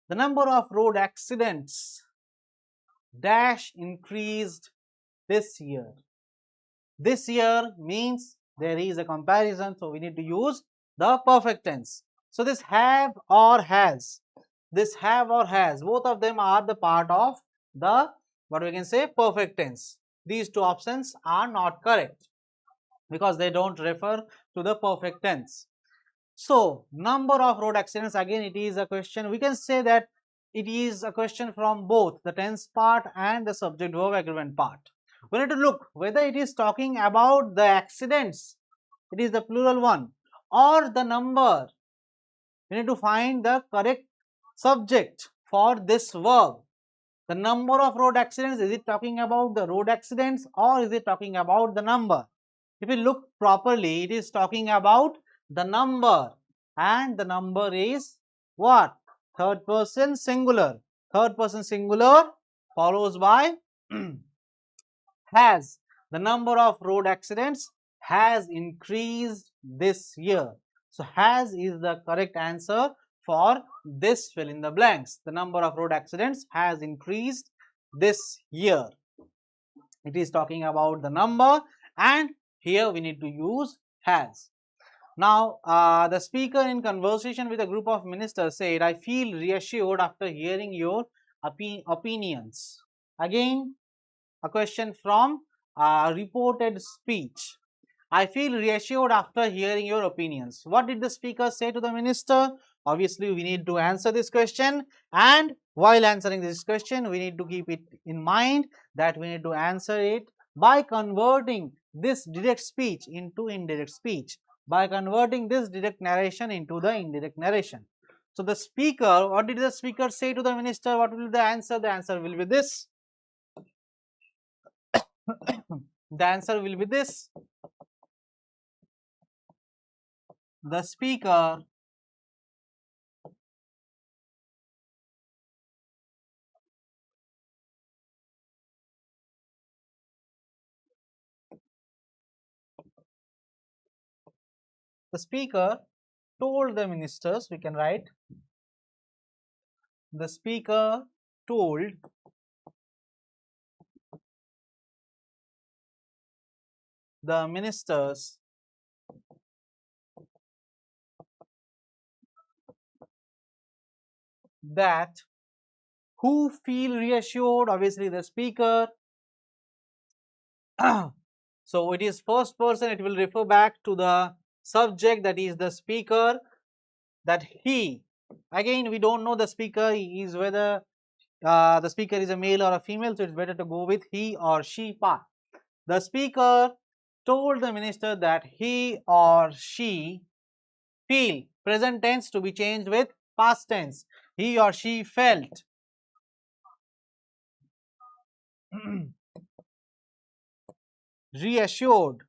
The number of road accidents dash increased this year. This year means there is a comparison, so we need to use the perfect tense. So this have or has, both of them are the part of the what we can say, perfect tense. These two options are not correct because they don't refer to the perfect tense. So, number of road accidents, again it is a question, we can say that it is a question from both the tense part and the subject verb agreement part. We need to look whether it is talking about the accidents, it is the plural one, or the number. We need to find the correct subject for this verb. The number of road accidents, is it talking about the road accidents or is it talking about the number? If you look properly, it is talking about the number, and the number is what? Third person singular. Third person singular follows by has. The number of road accidents has increased this year. So, has is the correct answer for this fill in the blanks. The number of road accidents has increased this year. It is talking about the number, and here we need to use has. Now, the speaker in conversation with a group of ministers said, I feel reassured after hearing your opinions. Again, a question from reported speech. I feel reassured after hearing your opinions. What did the speaker say to the minister? Obviously, we need to answer this question, and while answering this question, we need to keep it in mind that we need to answer it by converting this direct speech into indirect speech, by converting this direct narration into the indirect narration. So, the speaker, what did the speaker say to the minister? What will be the answer? The answer will be this. The answer will be this. The speaker told the ministers, we can write, the speaker told the ministers that who feel reassured, obviously the speaker. So, it is first person, it will refer back to the subject, that is the speaker, that he. Again, we don't know the speaker is whether the speaker is a male or a female, so it's better to go with he or she part. The speaker told the minister that he or she feel, present tense to be changed with past tense, he or she felt reassured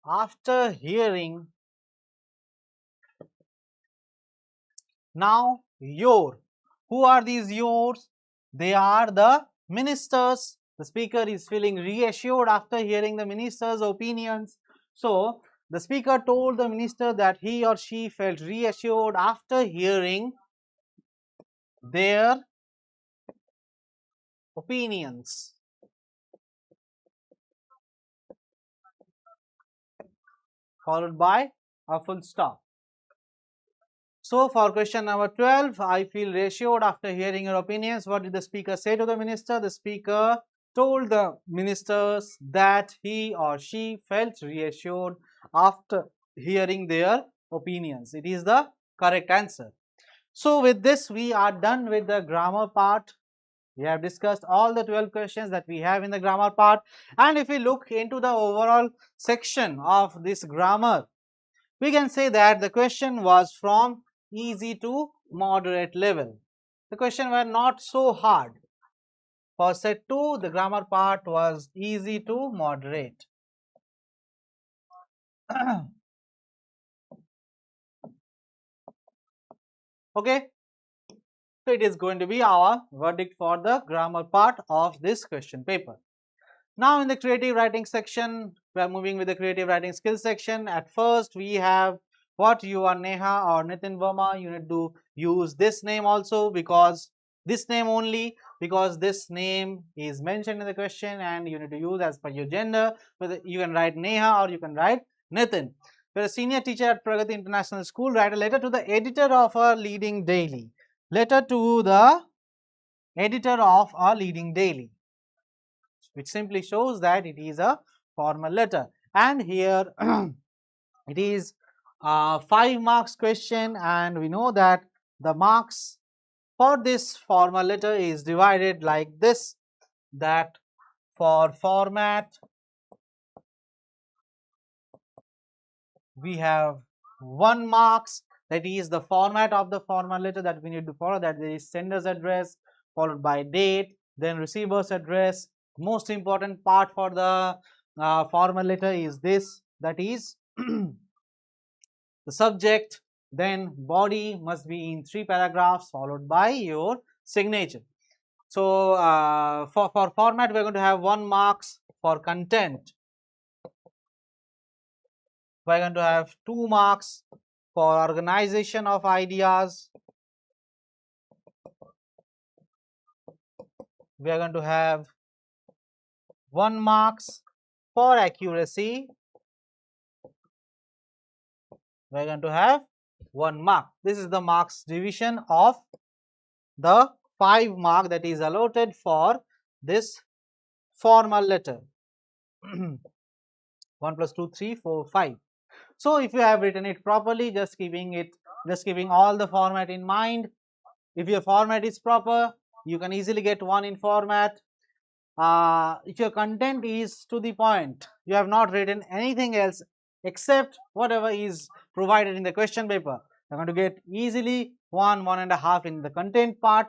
after hearing. Now, your, who are these yours? They are the ministers. The speaker is feeling reassured after hearing the minister's opinions. So, the speaker told the minister that he or she felt reassured after hearing their opinions. Followed by a full stop. So, for question number 12, I feel reassured after hearing your opinions. What did the speaker say to the minister? The speaker told the ministers that he or she felt reassured after hearing their opinions. It is the correct answer. So, with this, we are done with the grammar part. We have discussed all the 12 questions that we have in the grammar part. And if we look into the overall section of this grammar, we can say that the question was from easy to moderate level. The question were not so hard. For set 2, the grammar part was easy to moderate. Okay, so it is going to be our verdict for the grammar part of this question paper. Now, in the creative writing section, we are moving with the creative writing skills section. At first, we have what you are Neha or Nitin Verma. You need to use this name also, because this name only, because this name is mentioned in the question, and you need to use as per your gender. Whether you can write Neha or you can write Nitin. you're a senior teacher at Pragati International School, write a letter to the editor of a leading daily. Letter to the editor of a leading daily, which simply shows that it is a formal letter. And here it is 5 marks question, and we know that the marks for this formal letter is divided like this, that for format we have 1 marks, that is the format of the formal letter that we need to follow, that there is sender's address followed by date, then receiver's address. Most important part for the formal letter is this, that is the subject, then body must be in 3 paragraphs followed by your signature. So for format we are going to have 1 marks. For content we are going to have 2 marks. For organization of ideas we are going to have 1 marks. For accuracy we are going to have 1 mark. This is the marks division of the 5 mark that is allotted for this formal letter. 1 plus 2, 3, 4, 5. So if you have written it properly, just keeping all the format in mind, if your format is proper, you can easily get 1 in format. If your content is to the point, you have not written anything else except whatever is provided in the question paper, you're going to get easily 1, 1.5 in the content part.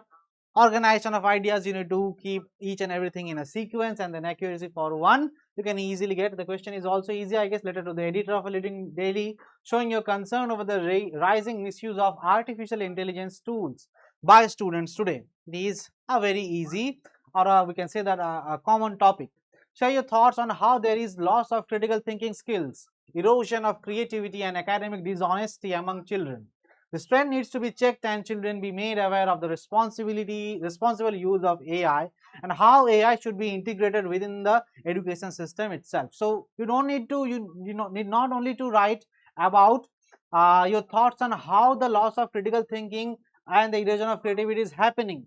Organization of ideas, you need to keep each and everything in a sequence, and then accuracy for 1, you can easily get. The question is also easy, I guess. Letter to the editor of a leading daily, showing your concern over the rising misuse of artificial intelligence tools by students today. It is a very easy, or we can say that a common topic. Share your thoughts on how there is loss of critical thinking skills, erosion of creativity and academic dishonesty among children. This trend needs to be checked and children be made aware of the responsible use of AI, and how AI should be integrated within the education system itself. So you don't need to, need not only to write about your thoughts on how the loss of critical thinking and the erosion of creativity is happening.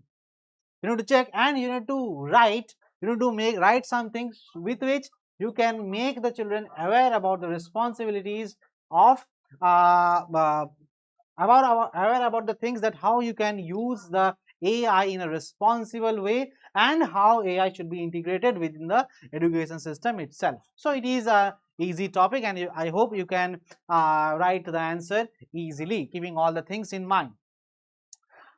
You need to check, and you need to write, write something with which you can make the children aware about the responsibilities of aware about the things, that how you can use the AI in a responsible way, and how AI should be integrated within the education system itself. So it is a easy topic, and I hope you can write the answer easily, keeping all the things in mind.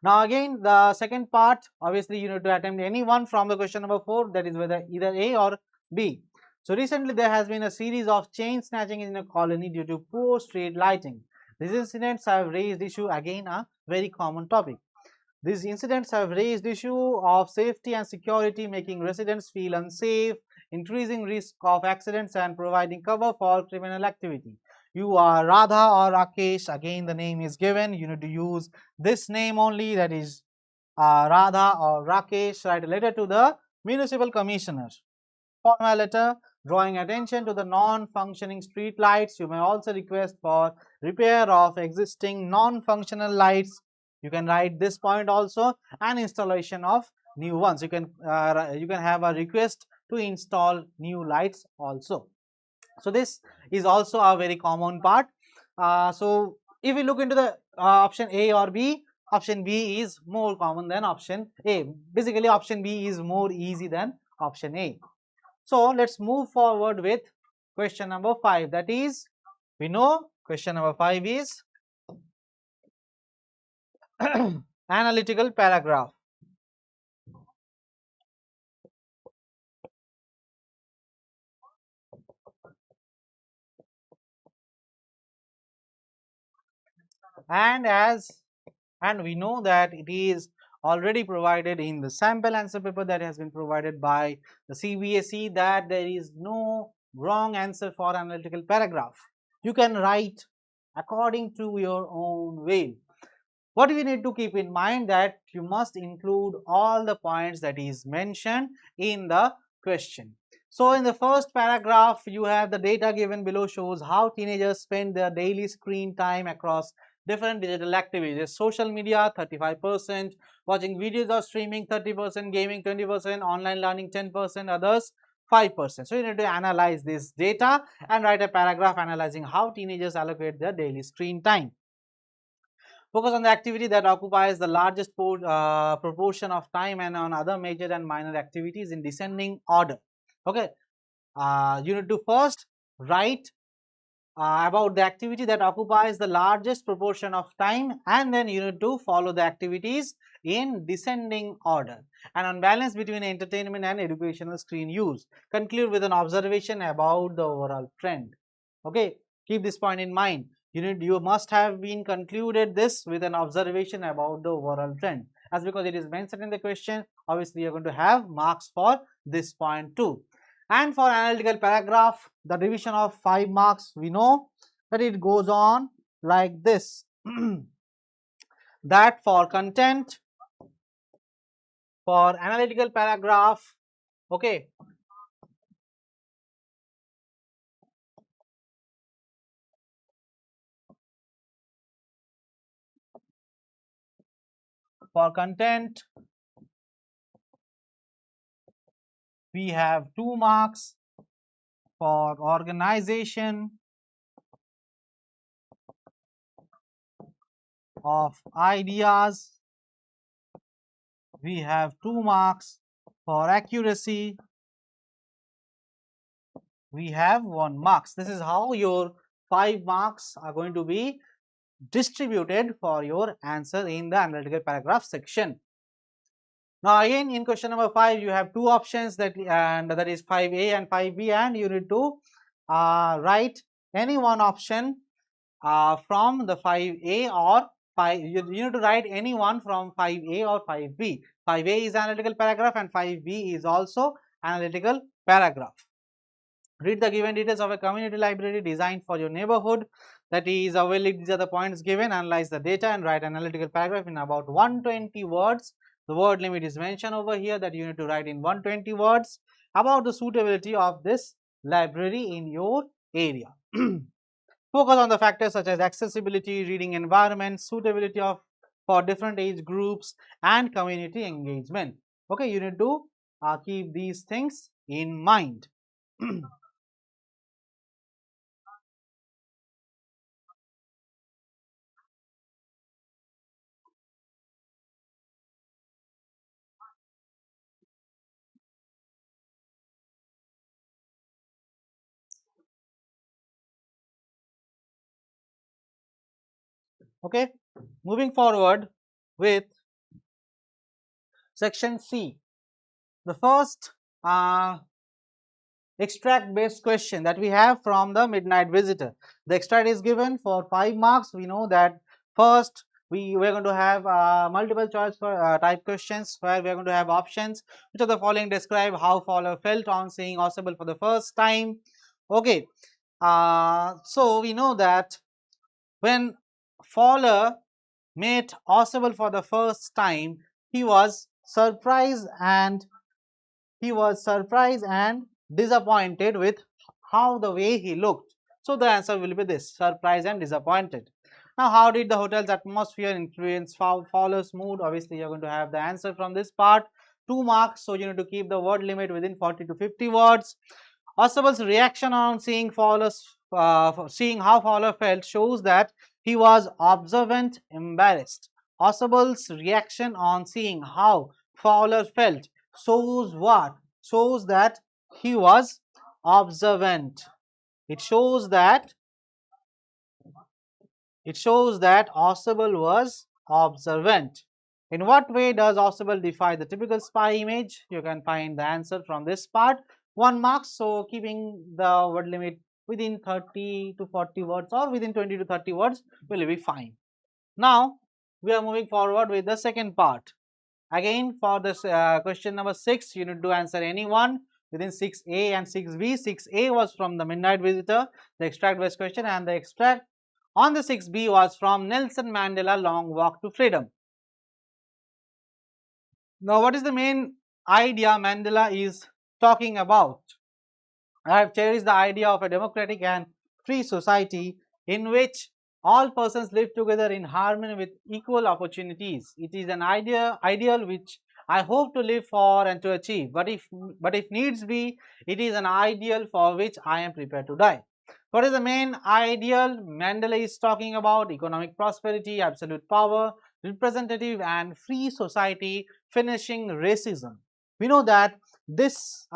Now again, the second part, obviously you need to attempt any one from the question number 4, that is whether either A or B. So recently there has been a series of chain snatching in a colony due to poor street lighting. These incidents have raised issue, again a very common topic. These incidents have raised issue of safety and security, making residents feel unsafe, increasing risk of accidents and providing cover for criminal activity. You are Radha or Rakesh, again the name is given, you need to use this name only, that is Radha or Rakesh. Write a letter to the municipal commissioner. Formal letter drawing attention to the non-functioning street lights. You may also request for repair of existing non-functional lights. You can write this point also, and installation of new ones. You can have a request to install new lights also. So this is also a very common part. So if we look into the option A or B, option B is more common than option A. Basically option B is more easy than option A. So let's move forward with question number 5. That is, we know question number 5 is analytical paragraph. And we know that it is already provided in the sample answer paper that has been provided by the CBSE, that there is no wrong answer for analytical paragraph. You can write according to your own way. What we need to keep in mind, that you must include all the points that is mentioned in the question. So in the first paragraph, you have the data given below shows how teenagers spend their daily screen time across different digital activities. Social media 35%, watching videos or streaming 30%, gaming 20%, online learning 10%, others 5%. So you need to analyze this data and write a paragraph analyzing how teenagers allocate their daily screen time. Focus on the activity that occupies the largest proportion of time and on other major and minor activities in descending order. Okay, you need to first write about the activity that occupies the largest proportion of time, and then you need to follow the activities in descending order and on balance between entertainment and educational screen use. Conclude with an observation about the overall trend. Okay, keep this point in mind. You must have been concluded this with an observation about the overall trend, as because it is mentioned in the question, obviously you're going to have marks for this point too. And for analytical paragraph, the division of 5 marks, we know that it goes on like this. That for content, for analytical paragraph, okay, for content, we have 2 marks. For organization of ideas, we have 2 marks. For accuracy, we have 1 marks. This is how your 5 marks are going to be distributed for your answer in the analytical paragraph section. Now again in question number 5, you have 2 options, that is 5A and 5B, and you need to write any one option from the 5A or 5. You need to write any one from 5A or 5B. 5A is analytical paragraph and 5B is also analytical paragraph. Read the given details of a community library designed for your neighborhood. That is, these are the points given. Analyze the data and write analytical paragraph in about 120 words. The word limit is mentioned over here, that you need to write in 120 words about the suitability of this library in your area. Focus on the factors such as accessibility, reading environment, suitability of for different age groups, and community engagement. Okay, you need to keep these things in mind. Okay, moving forward with section C. The first extract based question that we have from the midnight visitor. The extract is given for 5 marks. We know that first we're going to have multiple choice for type questions, where we're going to have options. Which of the following describe how Fowler felt on seeing Ossibel for the first time? Okay, so we know that when Fowler met Ossibel for the first time, he was surprised and disappointed with how the way he looked. So the answer will be this: surprised and disappointed. Now, how did the hotel's atmosphere influence Fowler's mood? Obviously, you're going to have the answer from this part. 2 marks, so you need to keep the word limit within 40 to 50 words. Ossibel's reaction on seeing how Fowler felt shows that he was observant, embarrassed. Ossibel's reaction on seeing how Fowler felt shows what? Shows that he was observant. It shows that Ossibel was observant. In what way does Ossibel defy the typical spy image? You can find the answer from this part. 1 mark, so keeping the word limit within 30 to 40 words or within 20 to 30 words will be fine. Now, we are moving forward with the second part. Again, for this question number 6, you need to answer any one within 6A and 6B. 6A was from the midnight visitor, the extract based question, and the extract on the 6B was from Nelson Mandela Long Walk to Freedom. Now, what is the main idea Mandela is talking about? I have cherished the idea of a democratic and free society in which all persons live together in harmony with equal opportunities. It is an ideal which I hope to live for and to achieve. But if needs be, it is an ideal for which I am prepared to die. What is the main ideal Mandela is talking about? Economic prosperity, absolute power, representative and free society, finishing racism. We know that this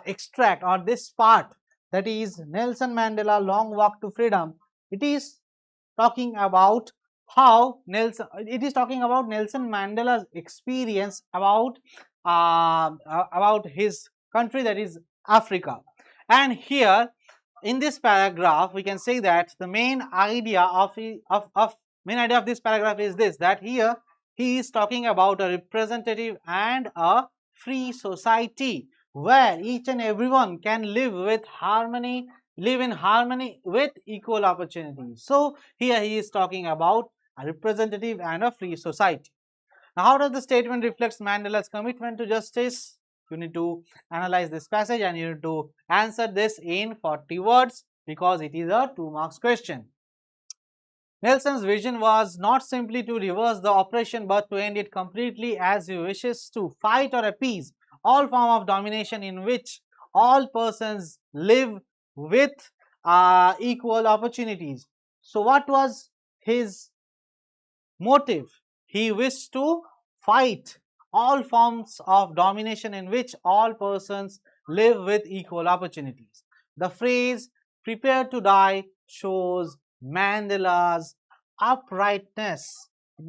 extract or this part, that is Nelson Mandela Long Walk to Freedom, it is talking about Nelson Mandela's experience about his country, that is Africa. And here in this paragraph we can say that the main idea of this paragraph is this, that here he is talking about a representative and a free society where each and everyone can live in harmony with equal opportunities. So here he is talking about a representative and a free society. Now, how does the statement reflects Mandela's commitment to justice? You need to analyze this passage and you need to answer this in 40 words because it is a 2 marks question. Nelson's vision was not simply to reverse the oppression but to end it completely, as he wishes to fight or appease all form of domination in which all persons live with equal opportunities. So what was his motive? He wished to fight all forms of domination in which all persons live with equal opportunities. The phrase "prepare to die" shows Mandela's uprightness.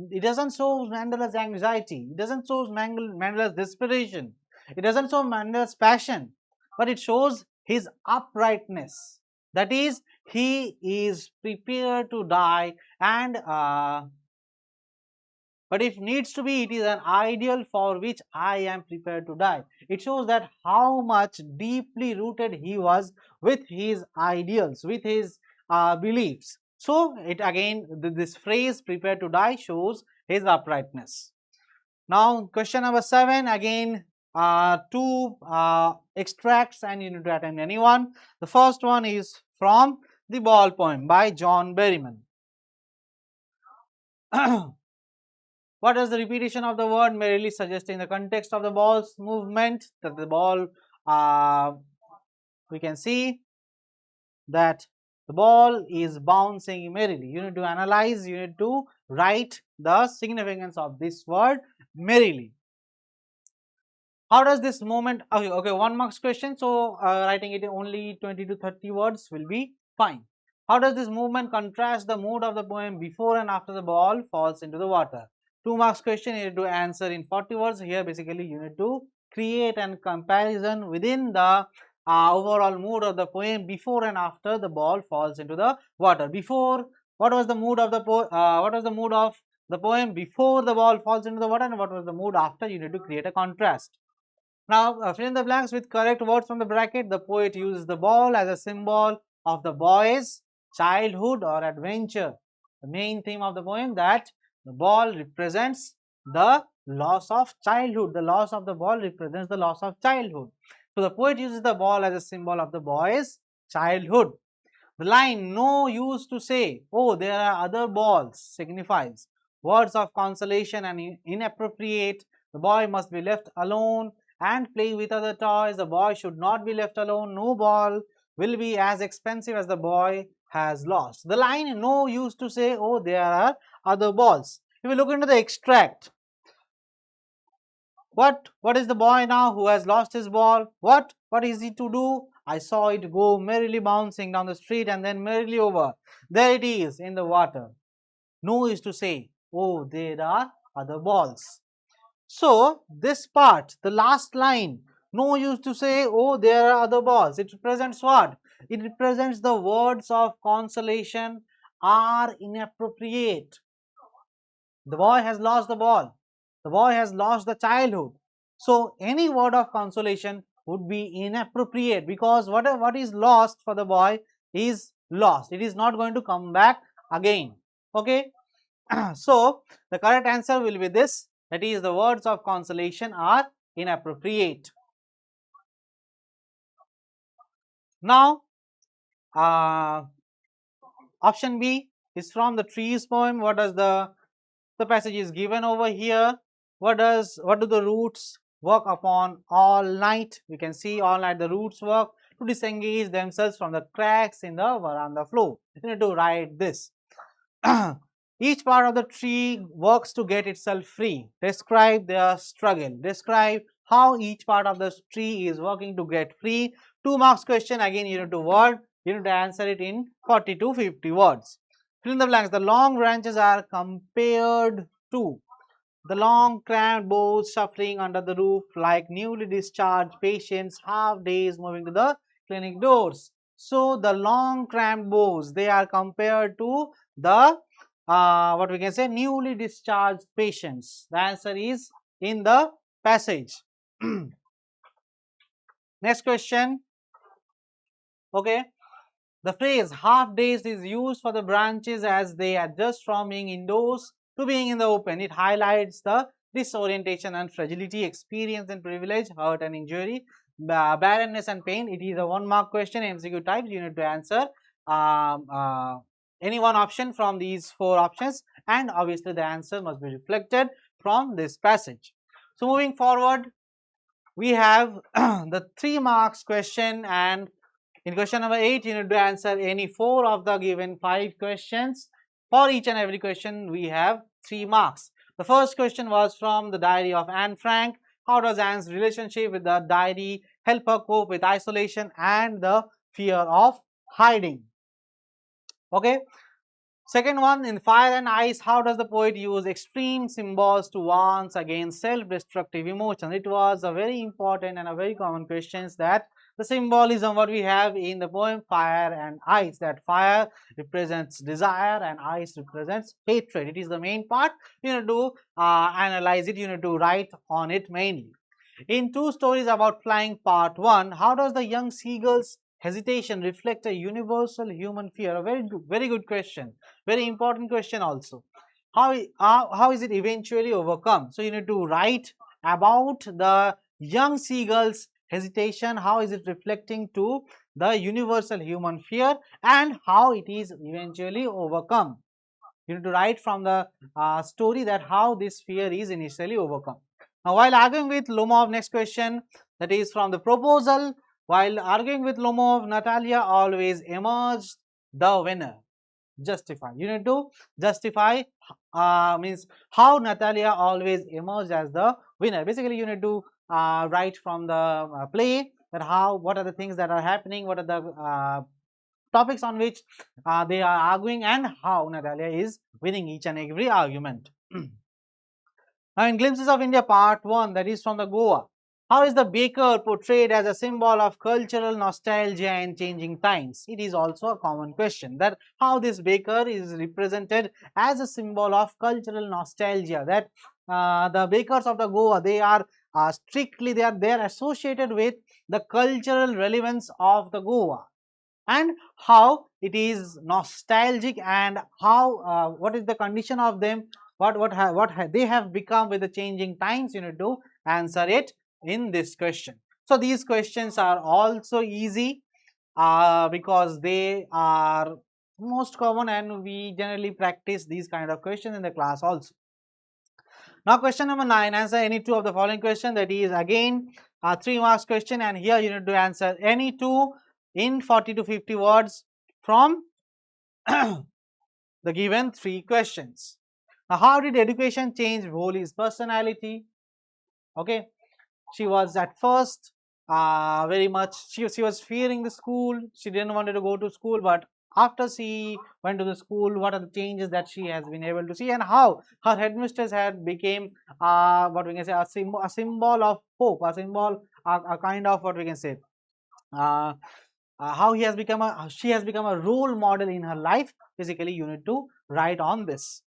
It doesn't show Mandela's anxiety. It doesn't show Mandela's desperation. It doesn't show Mandela's passion. But it shows his uprightness. That is, he is prepared to die, and but if needs to be, it is an ideal for which I am prepared to die. It shows that how much deeply rooted he was with his ideals, with his beliefs. So it again, this phrase "prepared to die" shows his uprightness. Now question number 7, again two extracts and you need to attend any one. The first one is from the Ball poem by John Berryman. What does the repetition of the word merely suggest in the context of the ball's movement? That the ball, we can see that the ball is bouncing merrily. You need to analyze, you need to write the significance of this word merrily. How does this movement, okay, 1 marks question, so writing it in only 20 to 30 words will be fine. How does this movement contrast the mood of the poem before and after the ball falls into the water? 2 marks question, you need to answer in 40 words. Here basically you need to create a comparison within the overall mood of the poem before and after the ball falls into the water. Before, what was the mood of the poem before the ball falls into the water, and what was the mood after? You need to create a contrast. Now, fill in the blanks with correct words from the bracket. The poet uses the ball as a symbol of the boy's childhood or adventure. The main theme of the poem, that the ball represents the loss of childhood. The loss of the ball represents the loss of childhood. So, the poet uses the ball as a symbol of the boy's childhood. The line "no use to say, oh, there are other balls" signifies words of consolation and inappropriate. The boy must be left alone and play with other toys. The boy should not be left alone. No ball will be as expensive as the boy has lost. The line "no use to say, oh, there are other balls." If we look into the extract, what is the boy now who has lost his ball? What is he to do? I saw it go merrily bouncing down the street and then merrily over. There it is in the water. No is to say, oh, there are other balls. So this part, the last line, no use to say, oh, there are other balls. It represents what? It represents the words of consolation are inappropriate. The boy has lost the ball. The boy has lost the childhood. So any word of consolation would be inappropriate, because what is lost for the boy is lost. It is not going to come back again. Okay. So the correct answer will be this, that is, the words of consolation are inappropriate. Now, uh, option B is from the trees poem. What does the passage is given over here? What do the roots work upon all night? We can see all night the roots work to disengage themselves from the cracks in the veranda floor. You need to write this. Each part of the tree works to get itself free. Describe their struggle. Describe how each part of the tree is working to get free. 2 marks question. Again, you need to word. You need to answer it in 40 to 50 words. Fill in the blanks. The long branches are compared to the long cramped boughs suffering under the roof like newly discharged patients, half days moving to the clinic doors. So the long cramped boughs, they are compared to the what we can say, newly discharged patients. The answer is in the passage. Next question. Okay. The phrase half days is used for the branches as they adjust from being indoors to being in the open. It highlights the disorientation and fragility experienced in privilege, hurt and injury, barrenness and pain. It is a 1 mark question, MCQ type. You need to answer um, uh, any one option from these 4 options, and obviously the answer must be reflected from this passage. So moving forward, we have the 3 marks question, and in question number 8, you need to answer any 4 of the given 5 questions. For each and every question, we have 3 marks. The first question was from the diary of Anne Frank. How does Anne's relationship with the diary help her cope with isolation and the fear of hiding? Okay. Second one, in Fire and Ice, how does the poet use extreme symbols to warn against self-destructive emotions? It was a very important and a very common question, that the symbolism what we have in the poem Fire and Ice, that fire represents desire and ice represents hatred. It is the main part. You need to analyze it, you need to write on it mainly. In Two Stories About Flying Part 1, how does the young seagull's hesitation reflect a universal human fear? A very good question, very important question also. How is it eventually overcome? So you need to write about the young seagull's hesitation, how is it reflecting to the universal human fear, and how it is eventually overcome. You need to write from the story that how this fear is initially overcome. Now, while arguing with Lomov, next question, that is from the proposal. While arguing with Lomov, Natalia always emerged the winner. Justify. You need to justify, means how Natalia always emerged as the winner. Basically, you need to write from the play that how, what are the things that are happening, what are the topics on which they are arguing, and how Natalia is winning each and every argument. Now, in Glimpses of India Part 1, that is from the Goa, how is the baker portrayed as a symbol of cultural nostalgia in changing times? It is also a common question, that how this baker is represented as a symbol of cultural nostalgia, that the bakers of the Goa, they are strictly, they are associated with the cultural relevance of the Goa, and how it is nostalgic, and how what is the condition of them, they have become with the changing times. You need to answer it in this question. So these questions are also easy because they are most common, and we generally practice these kind of questions in the class also. Now question number 9, answer any 2 of the following question. That is again a 3 marks question, and here you need to answer any 2 in 40 to 50 words from the given 3 questions. Now, how did education change Bholi's personality? Okay, she was at first very much, she was fearing the school, she didn't want to go to school, but after she went to the school, what are the changes that she has been able to see, and how her headmistress had became what we can say, a symbol of hope, a symbol, a kind of what we can say, uh, how she has become a role model in her life. Basically, you need to write on this.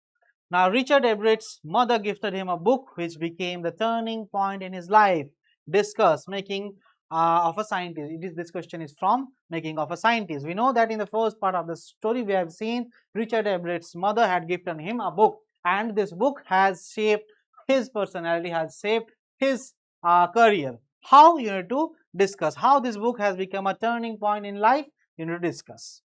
Now, Richard Everett's mother gifted him a book which became the turning point in his life. Discuss Making of a Scientist. This question is from Making of a Scientist. We know that in the first part of the story, we have seen Richard Everett's mother had gifted him a book, and this book has shaped his personality, has shaped his career. How? You need to discuss. How this book has become a turning point in life, you need to discuss.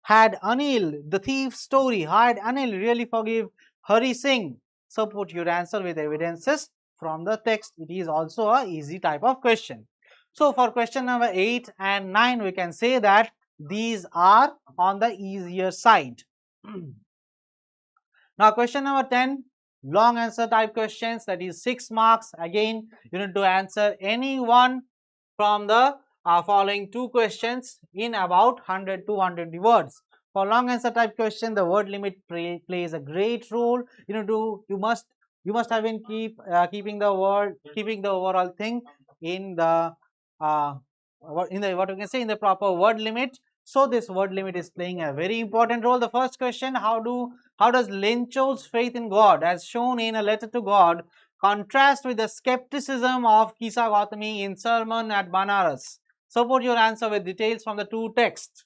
Had Anil, the thief's story, had Anil really forgive Hari Singh? Support your answer with evidences from the text. It is also a easy type of question. So for question number 8 and 9, we can say that these are on the easier side. Now question number 10, long answer type questions, that is 6 marks. Again, you need to answer any one from the following two questions in about 100 to 120 words. For long answer type question, the word limit plays a great role. You must have been keeping the overall thing in the what we can say, in the proper word limit. So this word limit is playing a very important role. The first question, how does Lencho's faith in God, as shown in a letter to God, contrast with the skepticism of Kisa Gautami in sermon at Banaras? Support your answer with details from the two texts.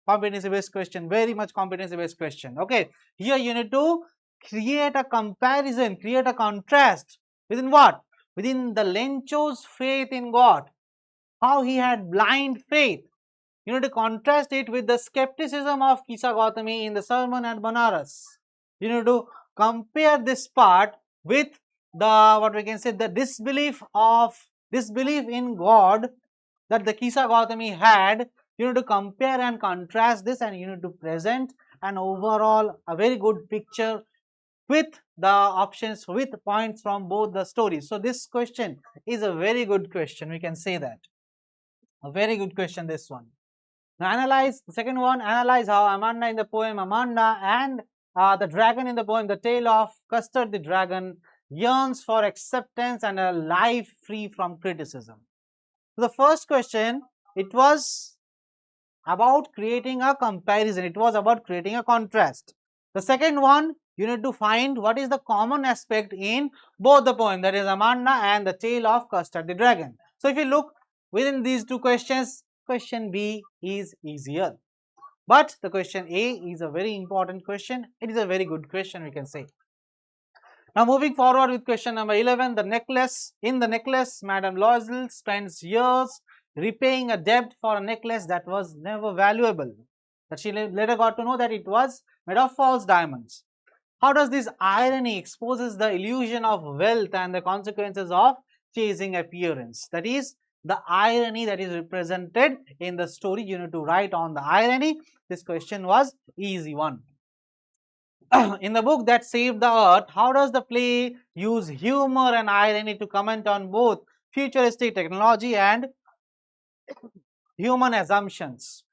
Competency based question, very much competency based question. Okay, here you need to create a comparison, create a contrast within what? Within the Lencho's faith in God, how he had blind faith. You need to contrast it with the skepticism of Kisa Gautami in the sermon at Banaras. You need to compare this part with the, what we can say, the disbelief in God that the Kisa Gautami had. You need to compare and contrast this, and you need to present an overall a very good picture with the options, with points from both the stories. So this question is a very good question, we can say that. A very good question, this one. Now analyze the second one. Analyze how Amanda in the poem Amanda and the dragon in the poem The Tale of Custard the Dragon yearns for acceptance and a life free from criticism. So the first question, it was about creating a comparison. It was about creating a contrast. The second one, you need to find what is the common aspect in both the poem, that is Amanda and The Tale of Custard the Dragon. So if you look within these two questions, question B is easier. But the question A is a very important question. It is a very good question, we can say. Now moving forward with question number 11, the necklace. In the necklace, Madame Loisel spends years repaying a debt for a necklace that was never valuable. That she later got to know that it was made of false diamonds. How does this irony exposes the illusion of wealth and the consequences of chasing appearance? That is the irony that is represented in the story. You need to write on the irony. This question was easy one. In the book That Saved the Earth, how does the play use humor and irony to comment on both futuristic technology and human assumptions?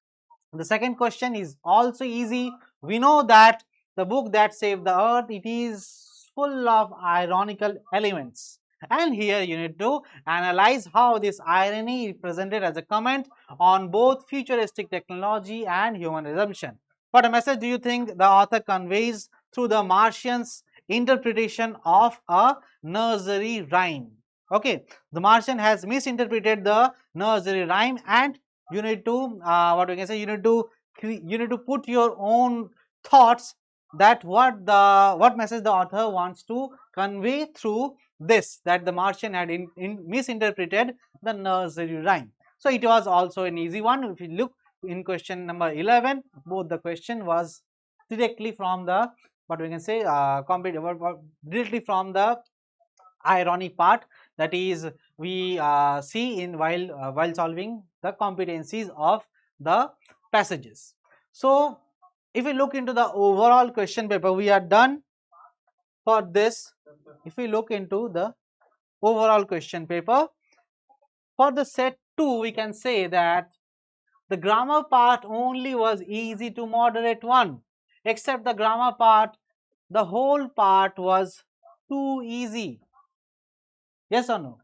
The second question is also easy. We know that the book That Saved the Earth, it is full of ironical elements. And here you need to analyze how this irony is presented as a comment on both futuristic technology and human assumption. What a message do you think the author conveys through the Martian's interpretation of a nursery rhyme? Okay, the Martian has misinterpreted the nursery rhyme, and you need to what we can say, you need to put your own thoughts, that what message the author wants to convey through this, that the Martian had misinterpreted the nursery rhyme. So it was also an easy one. If you look in question number 11, both the question was directly from the, what we can say, directly from the irony part, that is we see in while solving the competencies of the passages. So if we look into the overall question paper, we are done for this. If we look into the overall question paper for the set 2, we can say that the grammar part only was easy to moderate one, except the grammar part, the whole part was too easy. Yes or no?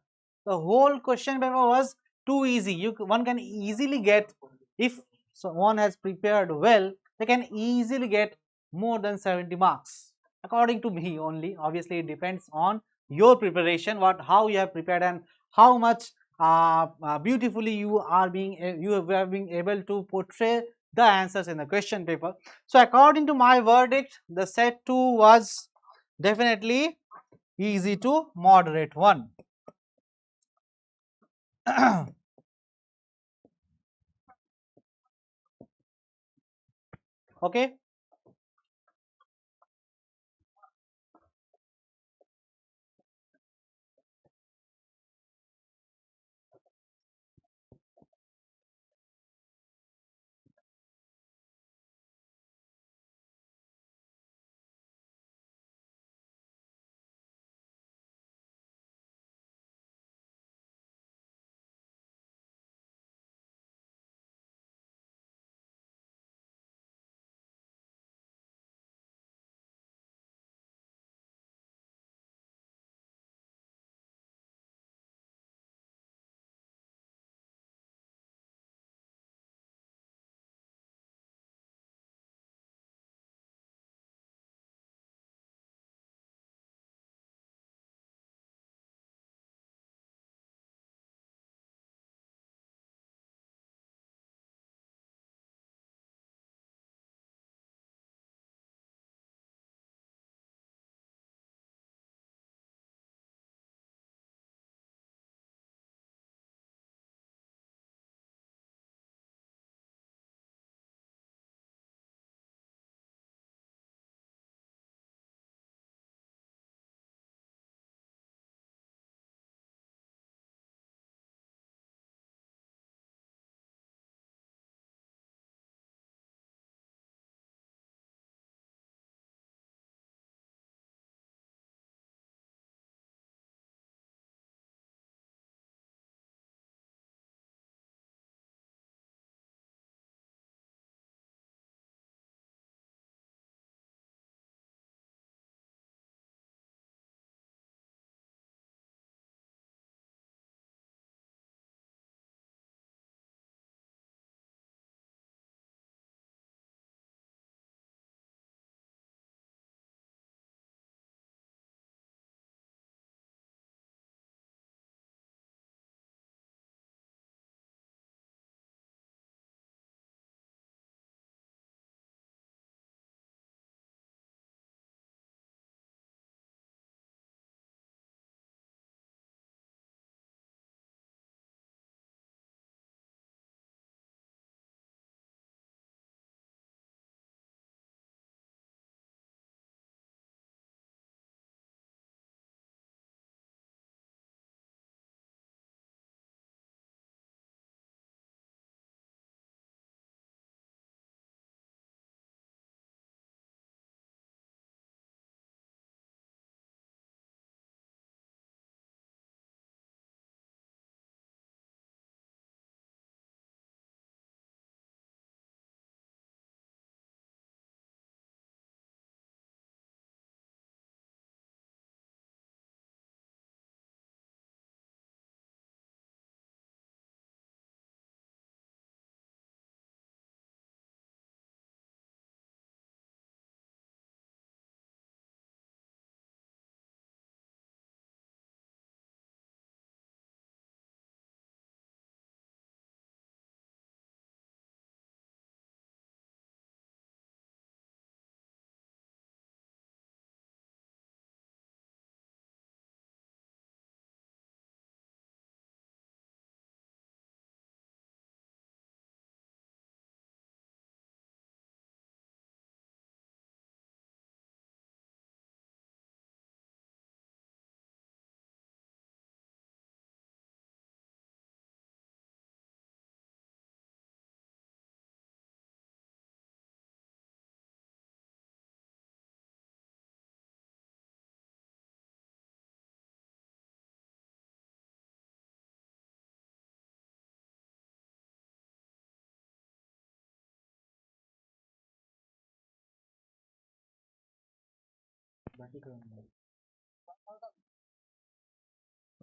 The whole question paper was too easy. One can easily get, if someone has prepared well, they can easily get more than 70 marks. According to me only. Obviously, it depends on your preparation, how you have prepared, and how much beautifully you have been able to portray the answers in the question paper. So according to my verdict, the set 2 was definitely easy to moderate one. Okay.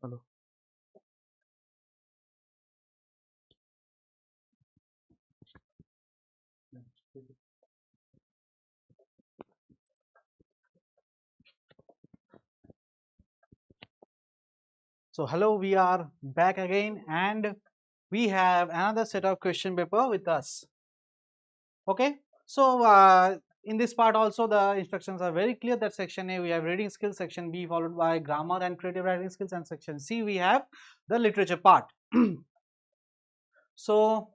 Hello. So hello, we are back again and we have another set of question paper with us. Okay. So in this part also the instructions are very clear that section A we have reading skills, section B followed by grammar and creative writing skills, and section C we have the literature part. So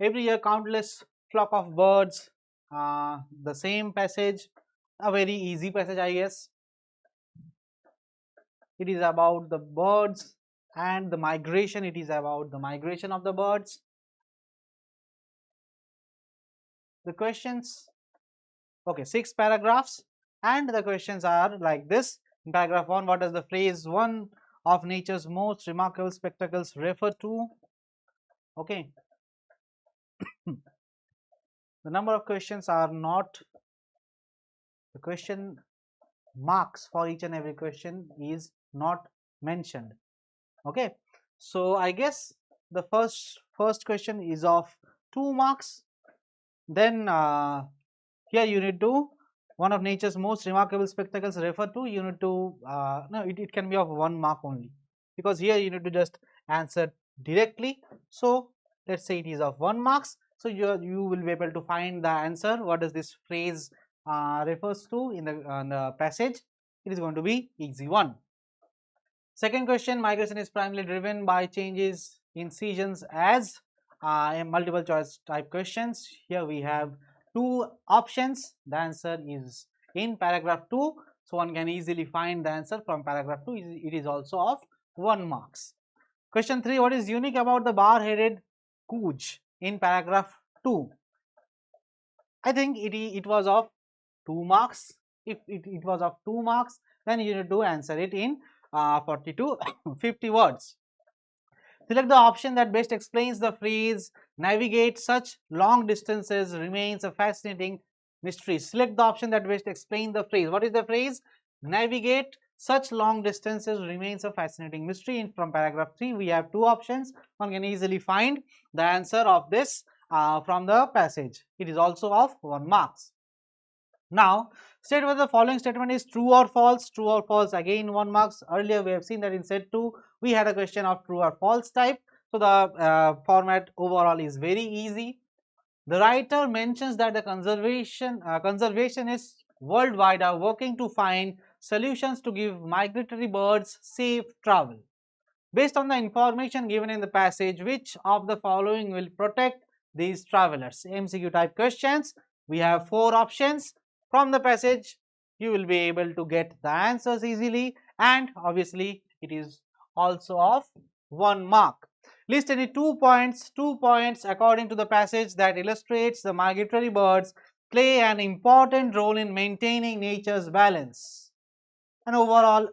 every year countless flock of birds the same passage, a very easy passage, I guess. It is about the birds and the migration. It is about the migration of the birds. The questions, okay, 6 paragraphs, and the questions are like this. In paragraph 1, what does the phrase "one of nature's most remarkable spectacles" refer to? Okay, the number of questions are not, the question marks for each and every question is not mentioned. Okay, so I guess the first question is of 2 marks. Then here you need to, one of nature's most remarkable spectacles refer to, you need to no, it can be of 1 mark only, because here you need to just answer directly. So let's say it is of 1 marks. So you will be able to find the answer, what does this phrase refers to in the passage. It is going to be easy one. Second question, migration is primarily driven by changes in seasons as a multiple choice type questions. Here we have 2 options. The answer is in paragraph 2. So one can easily find the answer from paragraph 2. It is also of 1 marks. Question 3, what is unique about the bar-headed cooge in paragraph 2? I think it was of 2 marks. If it was of 2 marks, then you need to answer it in 40 to 50 words. Select the option that best explains the phrase "navigate such long distances remains a fascinating mystery." Select the option that best explains the phrase. What is the phrase? Navigate such long distances remains a fascinating mystery. In from paragraph 3, we have 2 options. One can easily find the answer of this from the passage. It is also of 1 marks. Now, state whether the following statement is true or false. True or false, again 1 marks. Earlier we have seen that in set 2 we had a question of true or false type. So the format overall is very easy. The writer mentions that the conservationists worldwide are working to find solutions to give migratory birds safe travel. Based on the information given in the passage, which of the following will protect these travelers? MCQ type questions. We have 4 options. From the passage, you will be able to get the answers easily, and obviously it is also of 1 mark. List any 2 points according to the passage that illustrates the migratory birds play an important role in maintaining nature's balance. And overall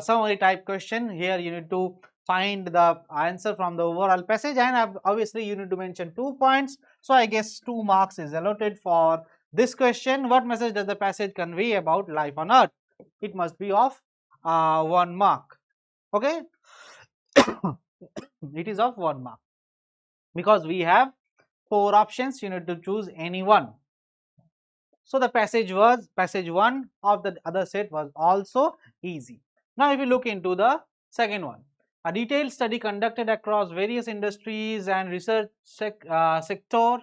summary type question, here you need to find the answer from the overall passage, and obviously you need to mention 2 points. So I guess 2 marks is allotted for this question. What message does the passage convey about life on earth? It must be of 1 mark. Okay, it is of 1 mark because we have 4 options. You need to choose any one. So the passage 1 of the other set was also easy. Now if you look into the second one, a detailed study conducted across various industries and research sector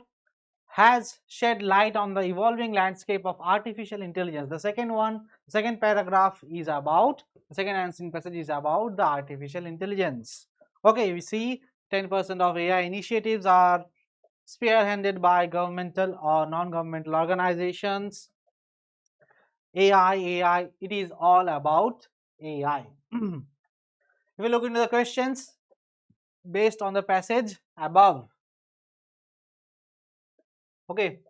has shed light on the evolving landscape of artificial intelligence. The second paragraph is about, the second answering passage is about the artificial intelligence. Okay, we see 10% of AI initiatives are spearheaded by governmental or non-governmental organizations. AI, it is all about AI. If we look into the questions based on the passage above, okay,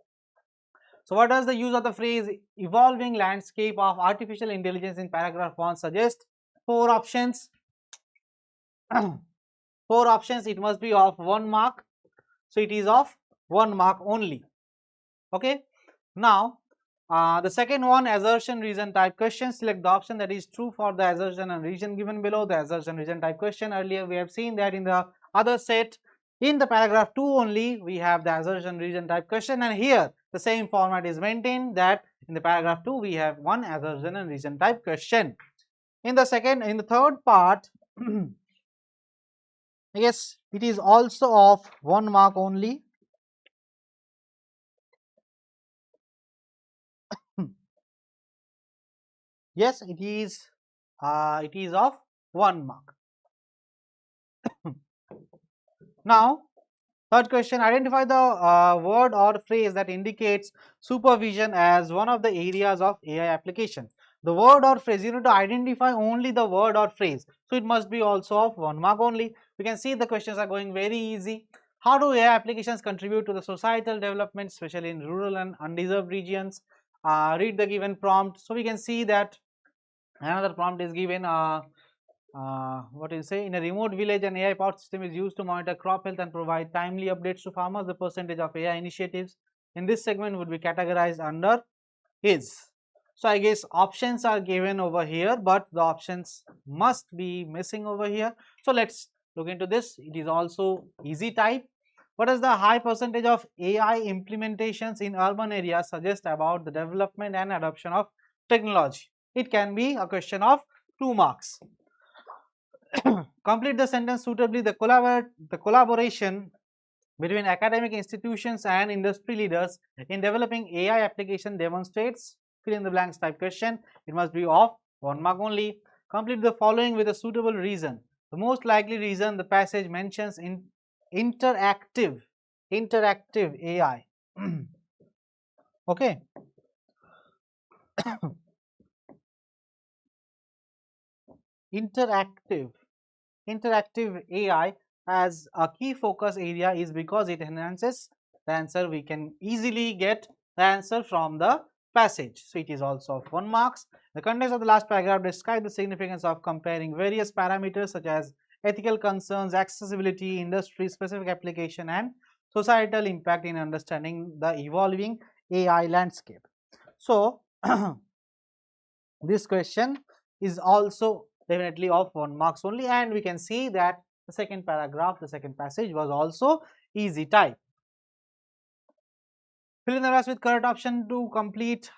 so what does the use of the phrase evolving landscape of artificial intelligence in paragraph 1 suggest? 4 options. 4 options, it must be of 1 mark. So it is of 1 mark only. Okay, now the second one, assertion reason type question. Select the option that is true for the assertion and reason given below. The assertion reason type question, earlier we have seen that in the other set, in the paragraph 2 only we have the assertion reason type question, and here the same format is maintained, that in the paragraph 2 we have one assertion and reason type question. In the third part, yes, it is also of 1 mark only. Yes, it is of 1 mark. Now Third question, identify the word or phrase that indicates supervision as one of the areas of AI application. The word or phrase, you need to identify only the word or phrase. So it must be also of 1 mark only. We can see the questions are going very easy. How do AI applications contribute to the societal development, especially in rural and undeserved regions? Read the given prompt. So we can see that another prompt is given. What do you say? In a remote village, an AI powered system is used to monitor crop health and provide timely updates to farmers. The percentage of AI initiatives in this segment would be categorized under is. So I guess options are given over here, but the options must be missing over here. So let's look into this. It is also easy type. What is the high percentage of AI implementations in urban areas suggest about the development and adoption of technology? It can be a question of 2 marks. Complete the sentence suitably. The collaboration between academic institutions and industry leaders in developing AI application demonstrates fill in the blanks type question. It must be of 1 mark only. Complete the following with a suitable reason. The most likely reason the passage mentions in interactive AI. Okay. interactive Interactive AI as a key focus area is because it enhances the answer. We can easily get the answer from the passage. So it is also of 1 marks. The context of the last paragraph describes the significance of comparing various parameters such as ethical concerns, accessibility, industry specific application and societal impact in understanding the evolving AI landscape. So this question is also definitely of 1 marks only, and we can see that the second paragraph, the second passage was also easy type. Fill in the rest with correct option to complete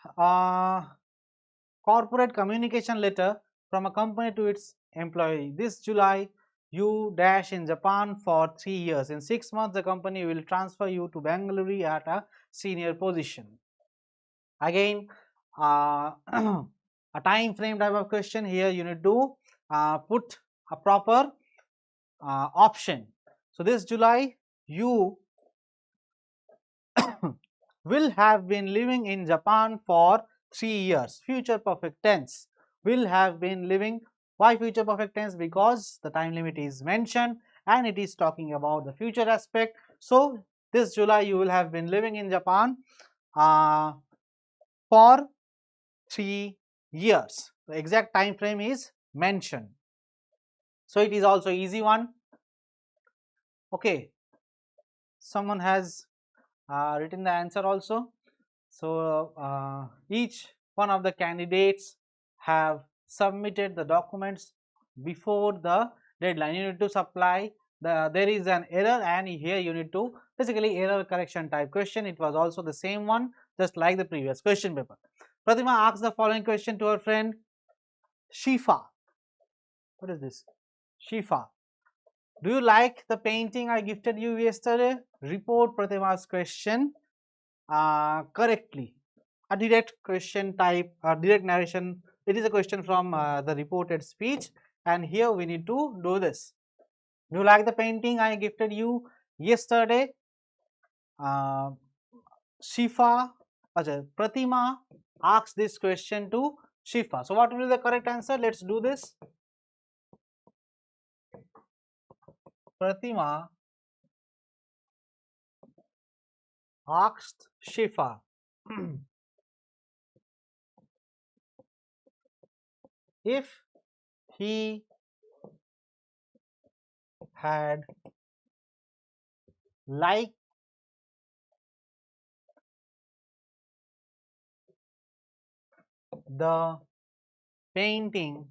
corporate communication letter from a company to its employee. This July, you dash in Japan for 3 years. In 6 months, the company will transfer you to Bangalore at a senior position. Again, a time frame type of question. Here you need to put a proper option. So this July you will have been living in Japan for 3 years. Future perfect tense. Will have been living. Why future perfect tense? Because the time limit is mentioned and it is talking about the future aspect. So this July you will have been living in Japan for 3 years. The exact time frame is mentioned. So it is also easy one. Okay, someone has written the answer also. So each one of the candidates have submitted the documents before the deadline. You need to supply there is an error, and here you need to basically error correction type question. It was also the same one, just like the previous question paper. Pratima asked the following question to her friend Shifa. What is this? Shifa. Do you like the painting I gifted you yesterday? Report Pratima's question correctly. A direct question type, direct narration. It is a question from the reported speech, and here we need to do this. Do you like the painting I gifted you yesterday? Shifa, Pratima asked this question to Shifa. So what will be the correct answer? Let's do this. Pratima asked Shifa. If he had liked the painting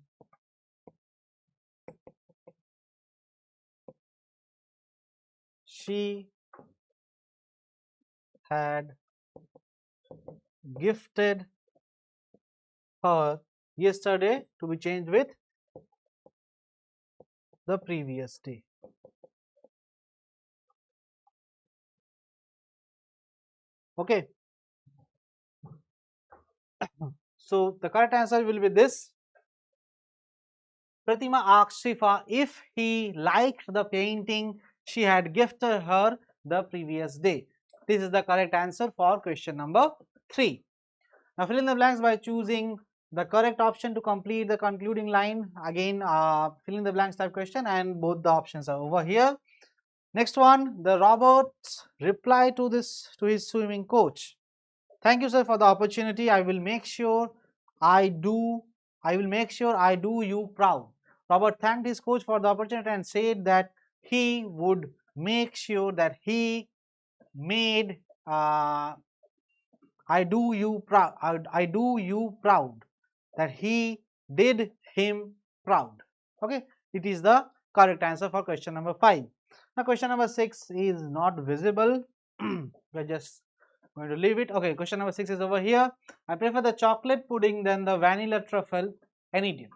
she had gifted her yesterday, to be changed with the previous day. Okay. So the correct answer will be this. Pratima asked Shifa if he liked the painting she had gifted her the previous day. This is the correct answer for question number 3. Now fill in the blanks by choosing the correct option to complete the concluding line. Again, fill in the blanks type question, and both the options are over here. Next one, the Robert's reply to his swimming coach. Thank you, sir, for the opportunity. I will make sure I do. I will make sure I do you proud. Robert thanked his coach for the opportunity and said that he would make sure that he made I do you proud. I do you proud. That he did him proud. Okay, it is the correct answer for question number 5. Now question number 6 is not visible. We're just going to leave it. Okay, question number 6 is over here. I prefer the chocolate pudding than the vanilla truffle any day.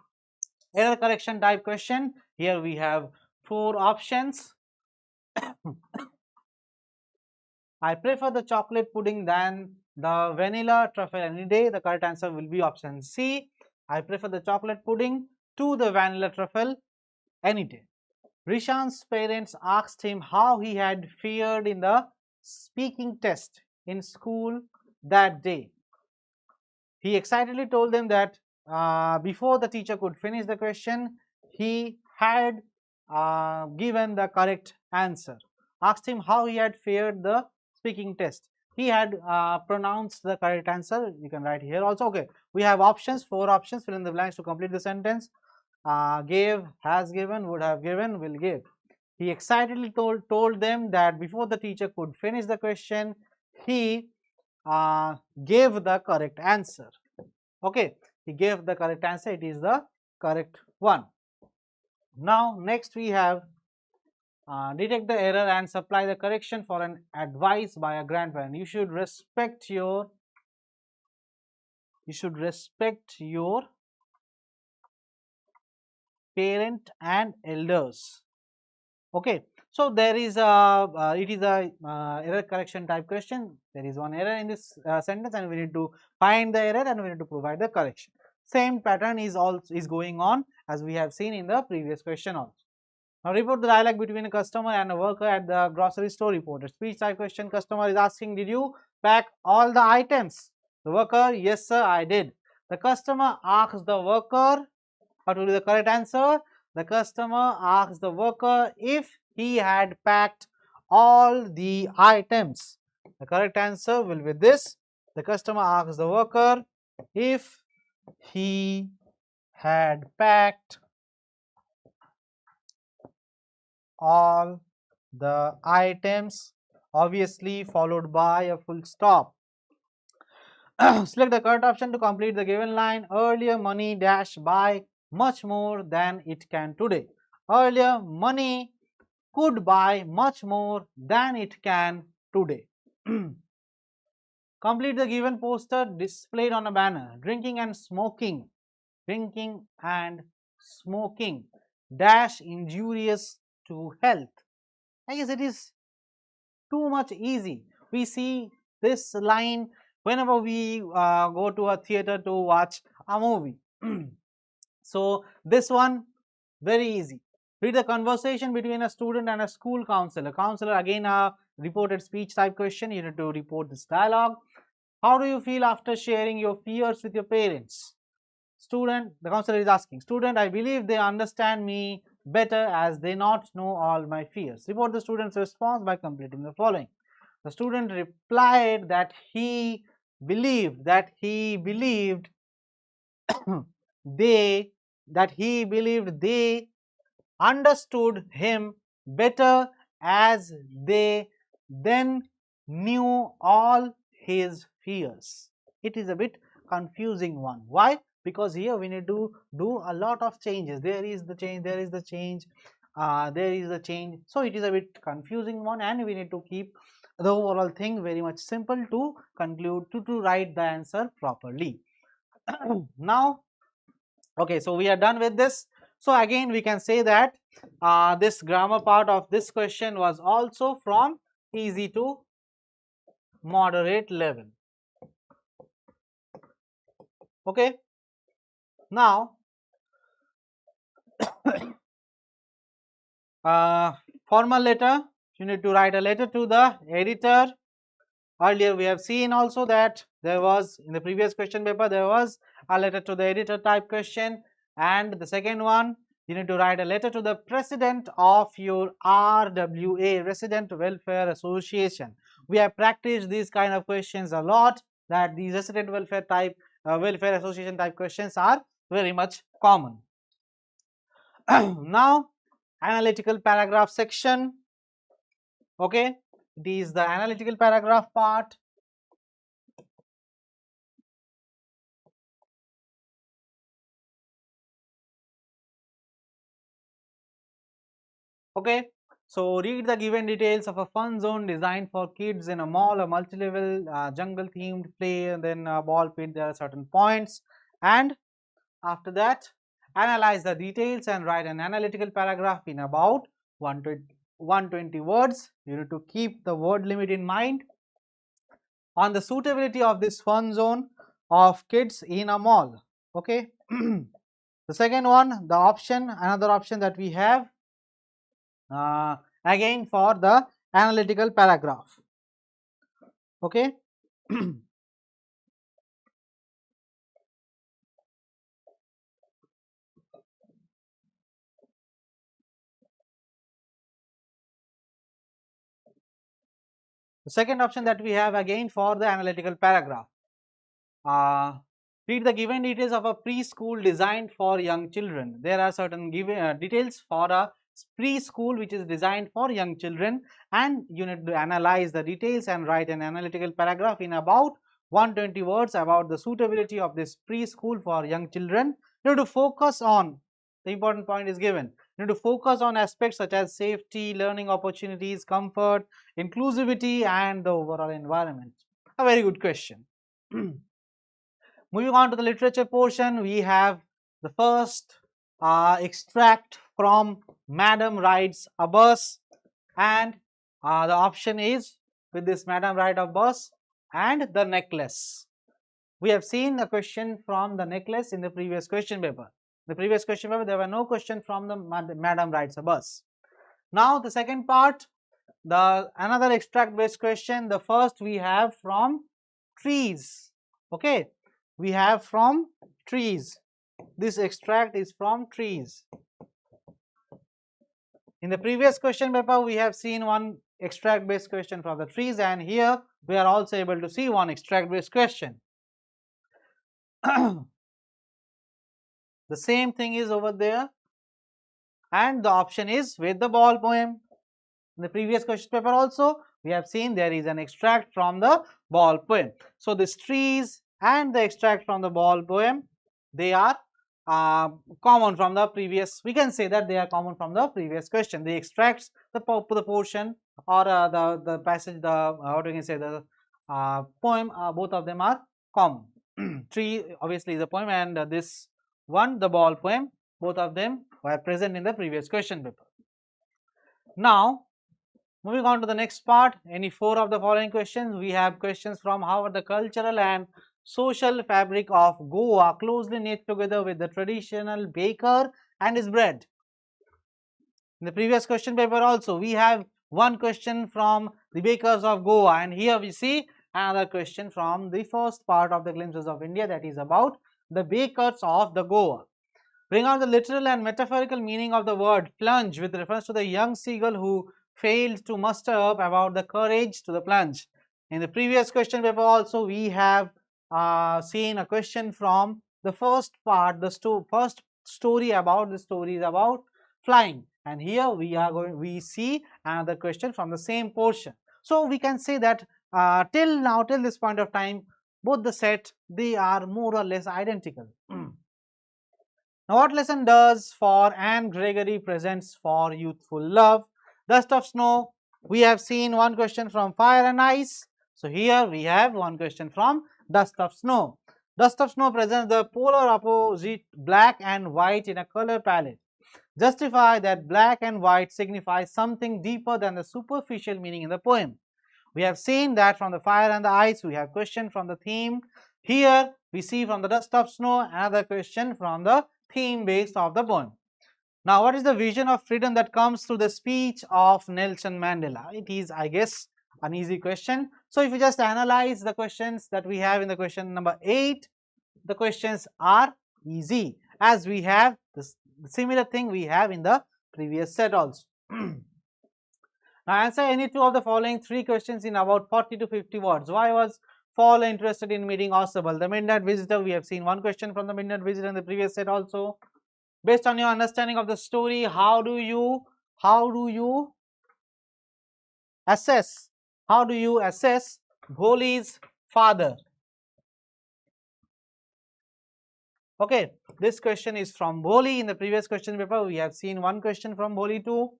Error correction type question. Here we have 4 options. I prefer the chocolate pudding than the vanilla truffle any day. The correct answer will be option C. I prefer the chocolate pudding to the vanilla truffle any day. Rishan's parents asked him how he had fared in the speaking test in school that day. He excitedly told them that before the teacher could finish the question, he had given the correct answer. Asked him how he had fared the speaking test. He had pronounced the correct answer. You can write here also. Okay, we have options, 4 options. Fill in the blanks to complete the sentence. Gave, has given, would have given, will give. He excitedly told them that before the teacher could finish the question, he gave the correct answer. Okay, he gave the correct answer. It is the correct one. Now next we have detect the error and supply the correction for an advice by a grandparent. You should respect your parent and elders. Okay, so there is a it is a error correction type question. There is one error in this sentence, and we need to find the error and we need to provide the correction. Same pattern is going on as we have seen in the previous question also. Now report the dialogue between a customer and a worker at the grocery store. Report a speech type question. Customer is asking, did you pack all the items? The worker, yes sir, I did. The customer asks the worker, what will be the correct answer? The customer asks the worker if he had packed all the items. The correct answer will be this. The customer asks the worker if he had packed all the items, obviously followed by a full stop. Select the correct option to complete the given line. Earlier money dash buy much more than it can today. Earlier money could buy much more than it can today. Complete the given poster displayed on a banner. Drinking and smoking dash injurious to health. I guess it is too much easy. We see this line whenever we go to a theater to watch a movie. So this one very easy. Read the conversation between a student and a school counselor. Counselor, again a reported speech type question. You need to report this dialogue. How do you feel after sharing your fears with your parents? Student, the counselor is asking, student, I believe they understand me better as they not know all my fears. Report the student's response by completing the following. The student replied that he believed they understood him better as they then knew all his fears. It is a bit confusing one. Why? Because here we need to do a lot of changes. There is the change, there is the change, there is the change. So it is a bit confusing one, and we need to keep the overall thing very much simple to conclude, to write the answer properly. Now, okay, so we are done with this. So again we can say that this grammar part of this question was also from easy to moderate level. Okay, now formal letter you need to write a letter to the editor. Earlier we have seen also that there was, in the previous question paper, there was a letter to the editor type question. And the second one, you need to write a letter to the president of your RWA, Resident Welfare Association. We have practiced these kind of questions a lot, that these resident welfare type, welfare association type questions are very much common. Now, analytical paragraph section. Okay, it is the analytical paragraph part. Okay, so read the given details of a fun zone designed for kids in a mall, a multi-level jungle themed play, and then a ball pit. There are certain points, and after that, analyze the details and write an analytical paragraph in about 120 words. You need to keep the word limit in mind on the suitability of this fun zone of kids in a mall. Okay. The second one, the option, another option that we have, uh, again for the analytical paragraph. Okay. The second option that we have again for the analytical paragraph, uh, read the given details of a preschool designed for young children. There are certain given details for a preschool which is designed for young children, and you need to analyze the details and write an analytical paragraph in about 120 words about the suitability of this preschool for young children. You need to focus on, the important point is given, you need to focus on aspects such as safety, learning opportunities, comfort, inclusivity, and the overall environment. A very good question. Moving on to the literature portion, we have the first extract from Madam Rides a Bus, and the option is with this Madam Ride a Bus and the necklace. We have seen a question from the necklace in the previous question paper. The previous question paper, there were no questions from the Madam Rides a Bus. Now the second part, the another extract based question. The first we have from trees. Okay, we have from trees. This extract is from trees. In the previous question paper, we have seen one extract based question from the trees, and here we are also able to see one extract based question. The same thing is over there, and the option is with the ball poem. In the previous question paper also, we have seen there is an extract from the ball poem. So these trees and the extract from the ball poem, they are common from the previous, we can say that they are common from the previous question. The extracts, the portion, or the passage, the how do you say, the poem, both of them are common. Tree obviously is a poem, and this one, the ball poem, both of them were present in the previous question paper. Now, moving on to the next part, any four of the following questions, we have questions from how the cultural and social fabric of Goa closely knit together with the traditional baker and his bread. In the previous question paper also, we have one question from the bakers of Goa, and here we see another question from the first part of the glimpses of India, that is about the bakers of the Goa. Bring out the literal and metaphorical meaning of the word plunge with reference to the young seagull who failed to muster up about the courage to the plunge. In the previous question paper also, we have seen a question from the first part, the first story about the stories about flying, and here we see another question from the same portion. So we can say that till this point of time, both the set, they are more or less identical. Now, what lesson does for Anne Gregory presents for youthful love? Dust of snow. We have seen one question from fire and ice. So here we have one question from dust of snow. Dust of snow presents the polar opposite black and white in a color palette. Justify that black and white signify something deeper than the superficial meaning in the poem. We have seen that from the fire and the ice, we have question from the theme. Here we see from the dust of snow another question from the theme base of the poem. Now, what is the vision of freedom that comes through the speech of Nelson Mandela? It is, I guess, an easy question. So, if you just analyze the questions that we have in the question number 8, the questions are easy, as we have this similar thing we have in the previous set also. Now, answer any two of the following three questions in about 40 to 50 words. Why was Fall interested in meeting Osable? The midnight visitor, we have seen one question from the midnight visitor in the previous set also. Based on your understanding of the story, how do you assess Bholi's father? Okay, this question is from Bholi. In the previous question paper, we have seen one question from Bholi too.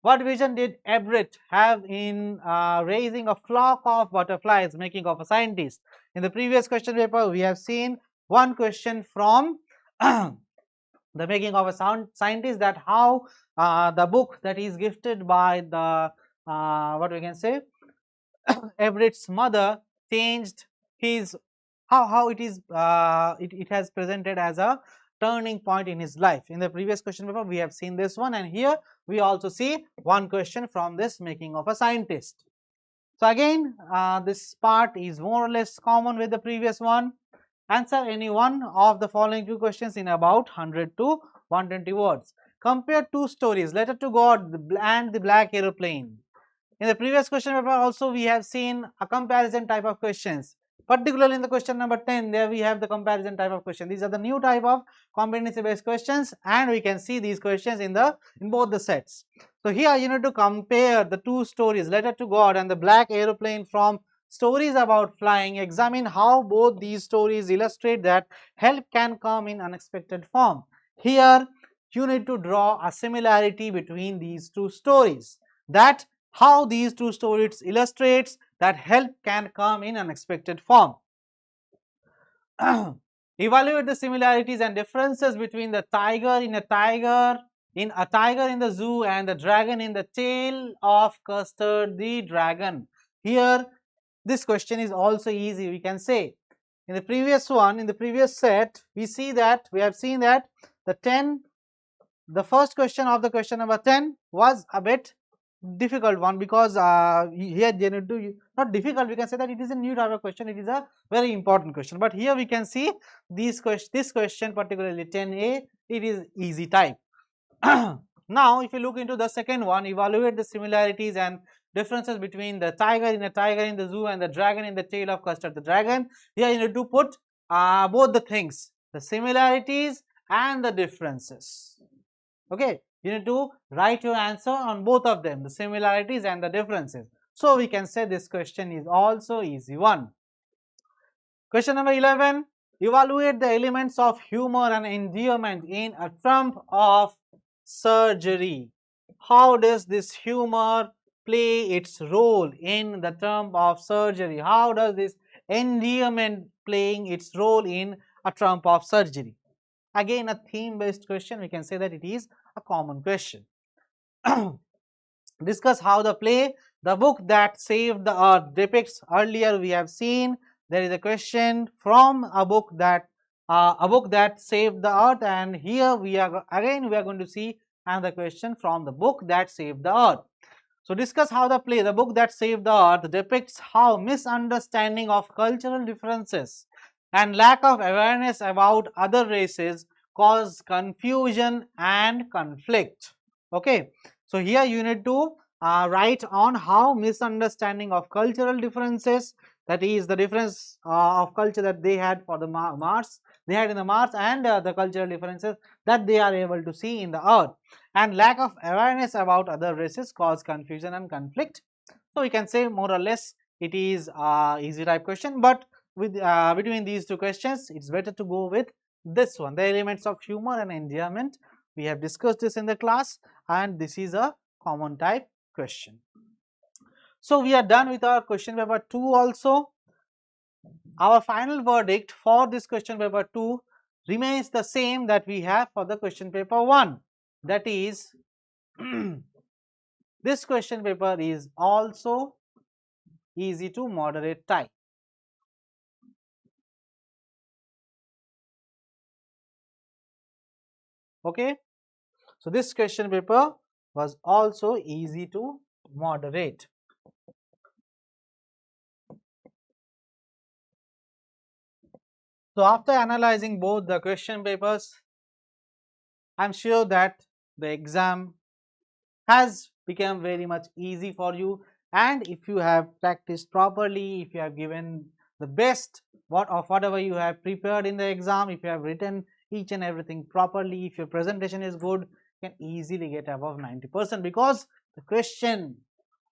What vision did Everett have in raising a flock of butterflies, making of a scientist? In the previous question paper, we have seen one question from the making of a scientist, that how the book that is gifted by the what we can say Everett's mother changed his, how it is it has presented as a turning point in his life. In the previous question paper, we have seen this one, and here we also see one question from this making of a scientist. So again, this part is more or less common with the previous one. Answer any one of the following two questions in about 100 to 120 words. Compare two stories, Letter to God and The Black Aeroplane. In the previous question paper also we have seen a comparison type of questions. Particularly in the question number 10, there we have the comparison type of question. These are the new type of competency based questions, and we can see these questions in both the sets. So here you need to compare the two stories, Letter to God and The Black Aeroplane, from stories about flying. Examine how both these stories illustrate that help can come in unexpected form. Here you need to draw a similarity between these two stories, that how these two stories illustrates that help can come in unexpected form. Evaluate the similarities and differences between the tiger in a tiger in the zoo and the dragon in the tail of Custard the dragon. Here this question is also easy, we can say. In the previous one, in the previous set, we have seen that the first question of the question number 10 was a bit difficult one, because here they need to, not difficult, we can say that it is a new type of question, it is a very important question. But here we can see this question particularly 10a, it is easy type. Now if you look into the second one, evaluate the similarities and differences between the tiger in the zoo and the dragon in the tail of Custard the dragon. Here you need to put both the things, the similarities and the differences. Okay, you need to write your answer on both of them, the similarities and the differences. So we can say this question is also easy one. Question number 11, evaluate the elements of humor and endearment in A Trump of Surgery. How does this humor play its role in The Trump of Surgery? How does this endearment playing its role in A Trump of Surgery? Again, a theme based question, we can say that it is a common question. Discuss how the play The Book That Saved the Earth depicts. Earlier we have seen there is a question from a book that saved the earth, and here we are going to see another question from the book that saved the earth. So discuss how the play The Book That Saved the Earth depicts how misunderstanding of cultural differences and lack of awareness about other races cause confusion and conflict. Okay, so here you need to write on how misunderstanding of cultural differences, that is the difference of culture that they had for the Mars, they had in the Mars, and the cultural differences that they are able to see in the Earth, and lack of awareness about other races cause confusion and conflict. So we can say more or less it is easy type question, but with between these two questions it's better to go with this one, the elements of humor and endearment. We have discussed this in the class, and this is a common type question. So we are done with our question paper 2 also. Our final verdict for this question paper 2 remains the same that we have for the question paper 1, that is this question paper is also easy to moderate type. Okay, So this question paper was also easy to moderate. So after analyzing both the question papers, I am sure that the exam has become very much easy for you, and if you have practiced properly, if you have given the best of whatever you have prepared in the exam, if you have written each and everything properly, if your presentation is good, you can easily get above 90%, because the question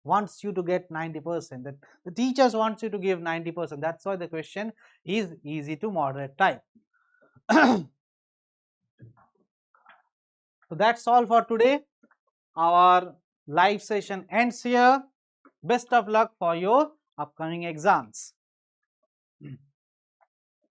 wants you to get 90%, that the teachers wants you to give 90%. That's why the question is easy to moderate type. So that's all for today. Our live session ends here. Best of luck for your upcoming exams.